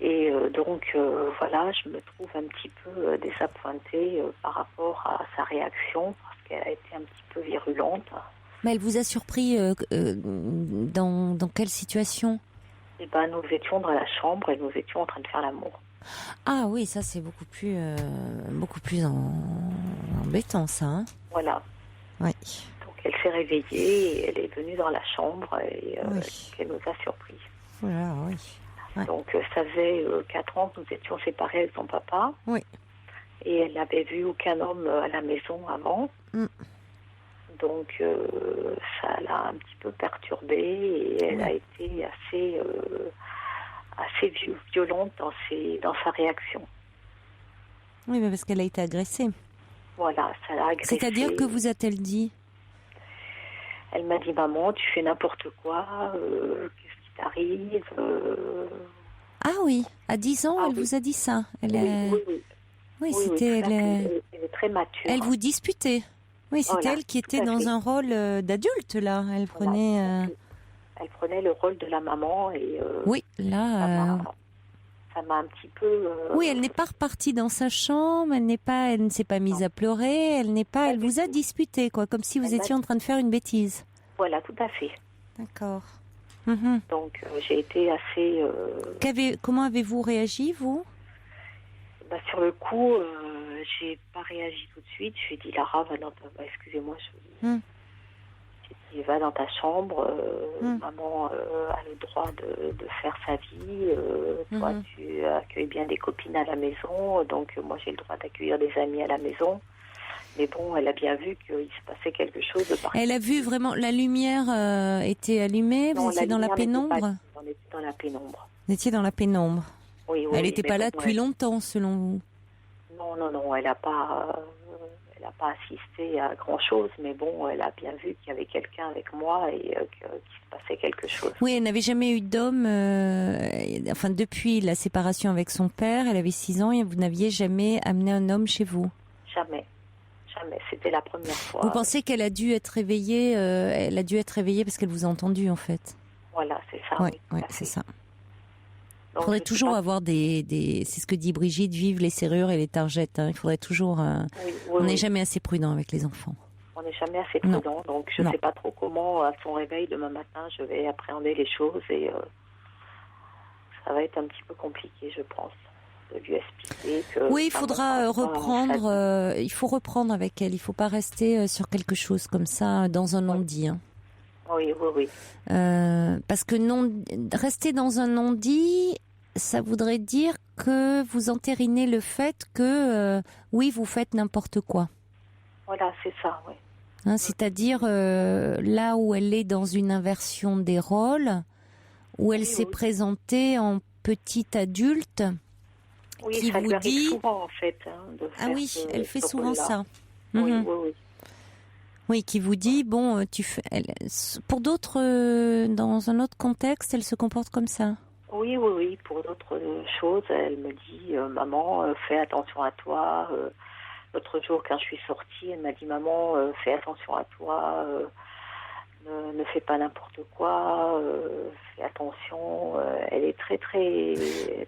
Et donc, voilà, je me trouve un petit peu désappointée par rapport à sa réaction, parce qu'elle a été un petit peu virulente. Mais elle vous a surpris dans quelle situation? Eh ben, nous étions dans la chambre et nous étions en train de faire l'amour. Ah oui, ça c'est beaucoup plus embêtant, ça. Hein, voilà. Oui. Donc elle s'est réveillée et elle est venue dans la chambre et elle nous a surpris. Voilà, oui. Ouais. Donc ça faisait 4 ans que nous étions séparés avec son papa. Oui. Et elle n'avait vu aucun homme à la maison avant. Mm. Donc ça l'a un petit peu perturbée et elle a été assez violente dans sa réaction. Oui, mais parce qu'elle a été agressée. Voilà, ça l'a agressée. C'est-à-dire que vous a-t-elle dit? Elle m'a dit, maman, tu fais n'importe quoi, qu'est-ce qui t'arrive Ah oui, à 10 ans, elle vous a dit ça. Oui, c'était elle est très mature. Elle vous disputait. Oui, c'était elle qui était dans un rôle d'adulte, là. Elle prenait... Elle prenait le rôle de la maman et... oui, là... Ça m'a un petit peu... Oui, elle n'est pas repartie dans sa chambre, elle ne s'est pas mise à pleurer, elle vous a disputé, quoi, comme si vous étiez en train de faire une bêtise. Voilà, tout à fait. D'accord. Mm-hmm. Donc, j'ai été assez... Comment avez-vous réagi, vous? Sur le coup, j'ai pas réagi tout de suite. Je lui ai dit, Lara, va dans ta... excusez-moi, va dans ta chambre, maman a le droit de faire sa vie, toi tu accueilles bien des copines à la maison, donc moi j'ai le droit d'accueillir des amis à la maison, mais bon, elle a bien vu qu'il se passait quelque chose de particulier. Elle a vu vraiment, la lumière était allumée, vous étiez dans la pénombre? On était dans la pénombre. Vous étiez dans la pénombre? Oui, elle n'était pas là depuis longtemps, selon vous? Non, elle n'a pas assisté à grand-chose, mais bon, elle a bien vu qu'il y avait quelqu'un avec moi et qu'il se passait quelque chose. Oui, elle n'avait jamais eu d'homme, depuis la séparation avec son père, elle avait 6 ans et vous n'aviez jamais amené un homme chez vous? Jamais. C'était la première fois. Vous pensez qu'elle a dû être réveillée, parce qu'elle vous a entendu, en fait? Voilà, c'est ça. Oui, c'est ça. Il faudrait toujours avoir c'est ce que dit Brigitte, vive les serrures et les targettes. Hein. Il faudrait toujours. On n'est jamais assez prudent avec les enfants. On n'est jamais assez prudent, donc je ne sais pas trop comment, à son réveil demain matin, je vais appréhender les choses et ça va être un petit peu compliqué, je pense, de lui expliquer que... Oui, il faudra reprendre, il faut reprendre avec elle, il ne faut pas rester sur quelque chose comme ça, dans un non-dit. Hein. Oui. Parce que rester dans un non-dit, ça voudrait dire que vous entérinez le fait que, oui, vous faites n'importe quoi. Voilà, c'est ça, oui. Hein, c'est-à-dire là où elle est dans une inversion des rôles, où elle s'est présentée en petite adulte, qui ça vous lui arrive dit souvent en fait. Elle fait souvent ça. Oui. Oui, qui vous dit bon, pour d'autres, dans un autre contexte, elle se comporte comme ça. Oui. Pour d'autres choses, elle me dit maman, fais attention à toi. L'autre jour, quand je suis sortie, elle m'a dit maman, fais attention à toi, ne fais pas n'importe quoi, fais attention. Elle est très très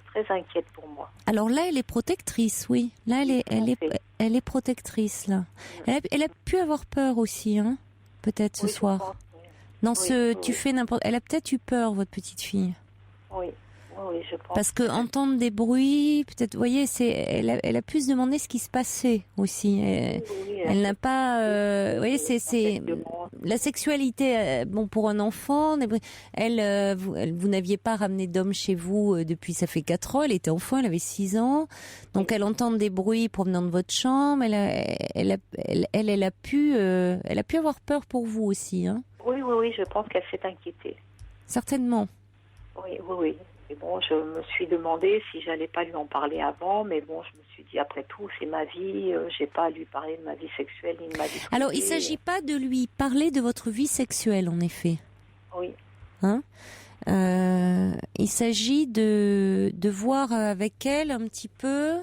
très inquiète pour moi. Alors là, elle est protectrice, oui. Là, elle est protectrice là. Elle a pu avoir peur aussi, hein, peut-être ce soir. Elle a peut-être eu peur, votre petite fille. Oui, je pense. Parce que entendre des bruits, peut-être, vous voyez, elle a pu se demander ce qui se passait aussi. Elle n'a pas, vous voyez, c'est la sexualité. Bon, pour un enfant, vous n'aviez pas ramené d'homme chez vous depuis, ça fait 4 ans. Elle était enfant, elle avait 6 ans, donc elle entend des bruits provenant de votre chambre. Elle a pu avoir peur pour vous aussi, hein. Oui, je pense qu'elle s'est inquiétée. Certainement. Oui. Et bon, je me suis demandé si j'allais pas lui en parler avant, mais bon, je me suis dit après tout, c'est ma vie, j'ai pas à lui parler de ma vie sexuelle ni de ma vie privée. Alors, il s'agit pas de lui parler de votre vie sexuelle, en effet. Oui. Hein ? Il s'agit de voir avec elle un petit peu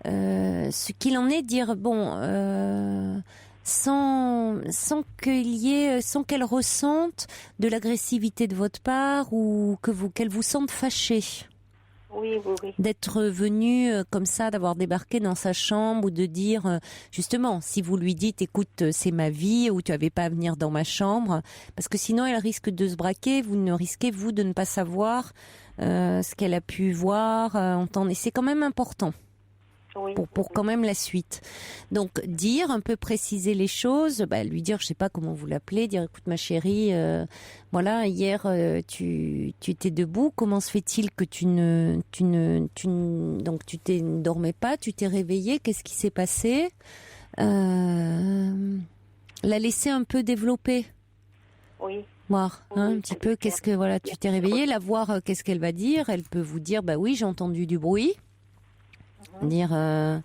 ce qu'il en est, dire bon. Sans qu'elle ressente de l'agressivité de votre part ou qu'elle vous sente fâchée. Oui. D'être venu comme ça, d'avoir débarqué dans sa chambre ou de dire, justement, si vous lui dites, écoute, c'est ma vie ou tu n'avais pas à venir dans ma chambre, parce que sinon elle risque de se braquer, vous ne risquez, vous, de ne pas savoir ce qu'elle a pu voir, entendre. Et c'est quand même important. Pour quand même la suite. Donc dire, un peu préciser les choses, lui dire, je sais pas comment vous l'appelez, dire écoute ma chérie, voilà, hier tu étais debout, comment se fait-il que tu ne dormais pas, tu t'es réveillée, qu'est-ce qui s'est passé? La laisser un peu développer. Oui. Voir un petit peu qu'est-ce que tu t'es réveillée, la voir qu'est-ce qu'elle va dire, elle peut vous dire oui, j'ai entendu du bruit. Dire la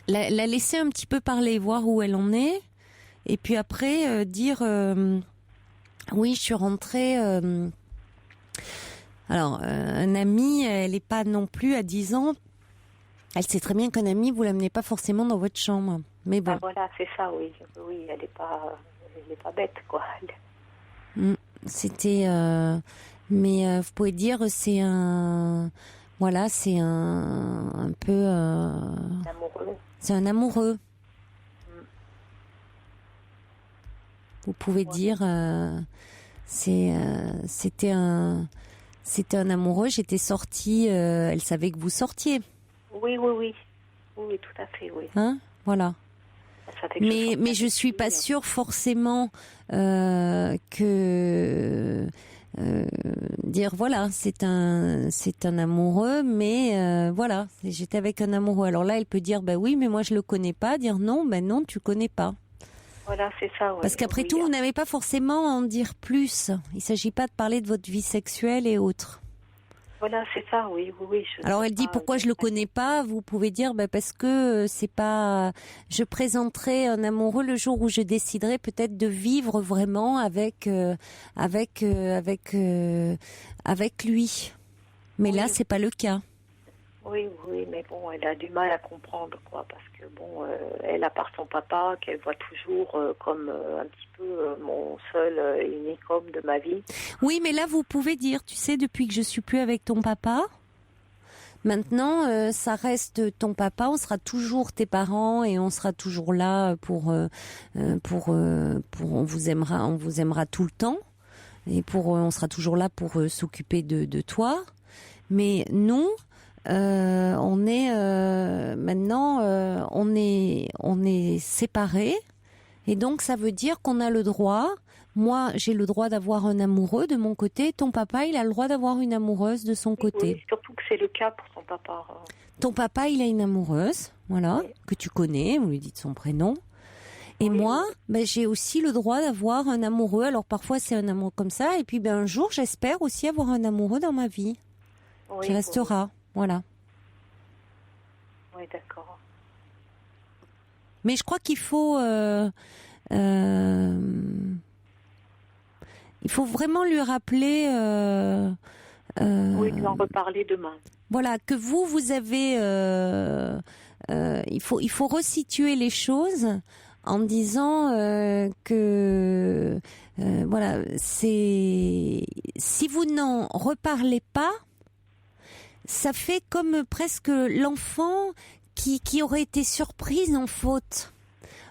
laisser un petit peu parler, voir où elle en est, et puis après dire oui, je suis rentrée. Alors un ami, elle n'est pas non plus à 10 ans. Elle sait très bien qu'un ami, vous l'amenez pas forcément dans votre chambre, mais bon. Voilà, c'est ça, oui, elle n'est pas bête, quoi. C'était. Mais vous pouvez dire c'est un peu amoureux. C'est un amoureux. Vous pouvez dire c'était un amoureux. J'étais sortie. Elle savait que vous sortiez. Oui, tout à fait, oui. Hein, voilà. Mais je suis pas sûre forcément que. Dire voilà, c'est un amoureux, mais voilà, j'étais avec un amoureux. Alors là, elle peut dire oui, mais moi je le connais pas. Dire non, non, tu connais pas. Voilà, c'est ça. Ouais. Parce qu'après tout, vous n'avez pas forcément à en dire plus. Il s'agit pas de parler de votre vie sexuelle et autres. Voilà, c'est ça, oui. Alors elle dit pourquoi je le connais pas. Vous pouvez dire parce que c'est pas. Je présenterai un amoureux le jour où je déciderai peut-être de vivre vraiment avec lui. Mais là, c'est pas le cas. Oui, mais bon, elle a du mal à comprendre, quoi, parce que bon, elle, à part son papa, qu'elle voit toujours comme un petit peu mon seul et unique homme de ma vie. Oui, mais là, vous pouvez dire, tu sais, depuis que je suis plus avec ton papa, maintenant, ça reste ton papa, on sera toujours tes parents et on sera toujours là on vous aimera tout le temps et on sera toujours là pour s'occuper de toi. Mais nous, on est maintenant, on est séparés et donc ça veut dire qu'on a le droit. Moi, j'ai le droit d'avoir un amoureux de mon côté. Ton papa, il a le droit d'avoir une amoureuse de son côté. Oui, surtout que c'est le cas pour ton papa. Ton papa, il a une amoureuse, voilà, que tu connais. Vous lui dites son prénom. Et moi, j'ai aussi le droit d'avoir un amoureux. Alors parfois, c'est un amour comme ça. Et puis, un jour, j'espère aussi avoir un amoureux dans ma vie. Qui restera. Voilà. Oui, d'accord. Mais je crois qu'il faut... il faut vraiment lui rappeler... oui, lui en reparler demain. Voilà, que vous avez... il faut resituer les choses en disant que... voilà, c'est... Si vous n'en reparlez pas, ça fait comme presque l'enfant qui aurait été surprise en faute.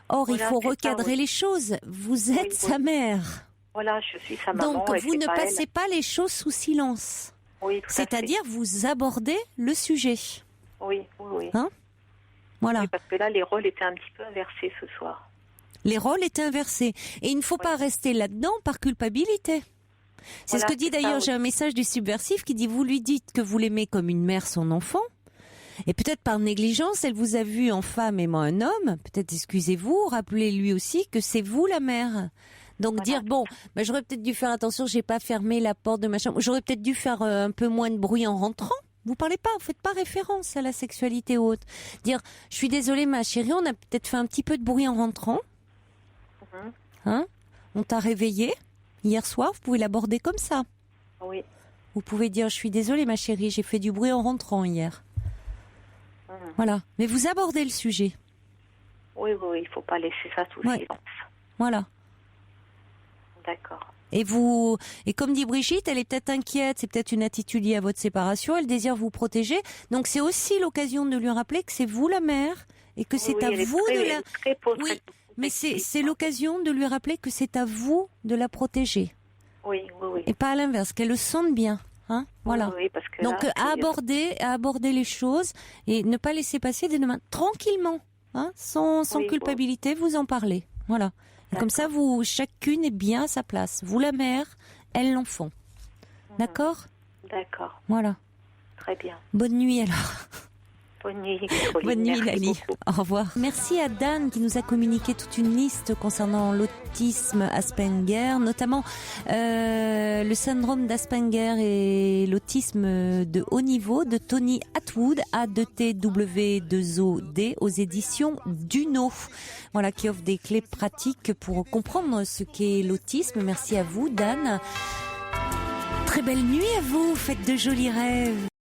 Or, voilà, il faut recadrer les choses. Vous êtes sa mère. Voilà, je suis sa maman. Donc, vous ne passez pas les choses sous silence. Oui, c'est-à-dire, vous abordez le sujet. Oui. Hein? Voilà. Oui, parce que là, les rôles étaient un petit peu inversés ce soir. Les rôles étaient inversés. Et il ne faut pas rester là-dedans par culpabilité. C'est ce que dit d'ailleurs, j'ai un message du subversif qui dit, vous lui dites que vous l'aimez comme une mère son enfant, et peut-être par négligence, elle vous a vu en femme aimant un homme, peut-être excusez-vous, rappelez-lui aussi que c'est vous la mère. Donc dire, j'aurais peut-être dû faire attention, j'ai pas fermé la porte de ma chambre, j'aurais peut-être dû faire un peu moins de bruit en rentrant. Vous parlez pas, vous faites pas référence à la sexualité haute. Dire, je suis désolée ma chérie, on a peut-être fait un petit peu de bruit en rentrant. Hein? On t'a réveillé hier soir, vous pouvez l'aborder comme ça. Oui. Vous pouvez dire, je suis désolée ma chérie, j'ai fait du bruit en rentrant hier. Voilà. Mais vous abordez le sujet. Oui, il faut pas laisser ça sous silence. Voilà. D'accord. Et comme dit Brigitte, elle est peut-être inquiète, c'est peut-être une attitude liée à votre séparation, elle désire vous protéger. Donc c'est aussi l'occasion de lui rappeler que c'est vous la mère et que c'est à vous de la... Oui, mais c'est l'occasion de lui rappeler que c'est à vous de la protéger. Oui. Et pas à l'inverse, qu'elle le sente bien. Hein, voilà. Oui, parce que donc là, à aborder les choses et ne pas laisser passer des demain tranquillement, hein, sans culpabilité, vous en parlez. Voilà. Et comme ça, chacune est bien à sa place. Vous la mère, elle l'enfant. D'accord ? D'accord. Voilà. Très bien. Bonne nuit alors. Bonne nuit, bonne nuit Lali. Au revoir. Merci à Dan qui nous a communiqué toute une liste concernant l'autisme Asperger, notamment le syndrome d'Asperger et l'autisme de haut niveau de Tony Atwood, A2TW2OD, aux éditions Duno. Voilà, qui offre des clés pratiques pour comprendre ce qu'est l'autisme. Merci à vous Dan. Très belle nuit à vous, faites de jolis rêves.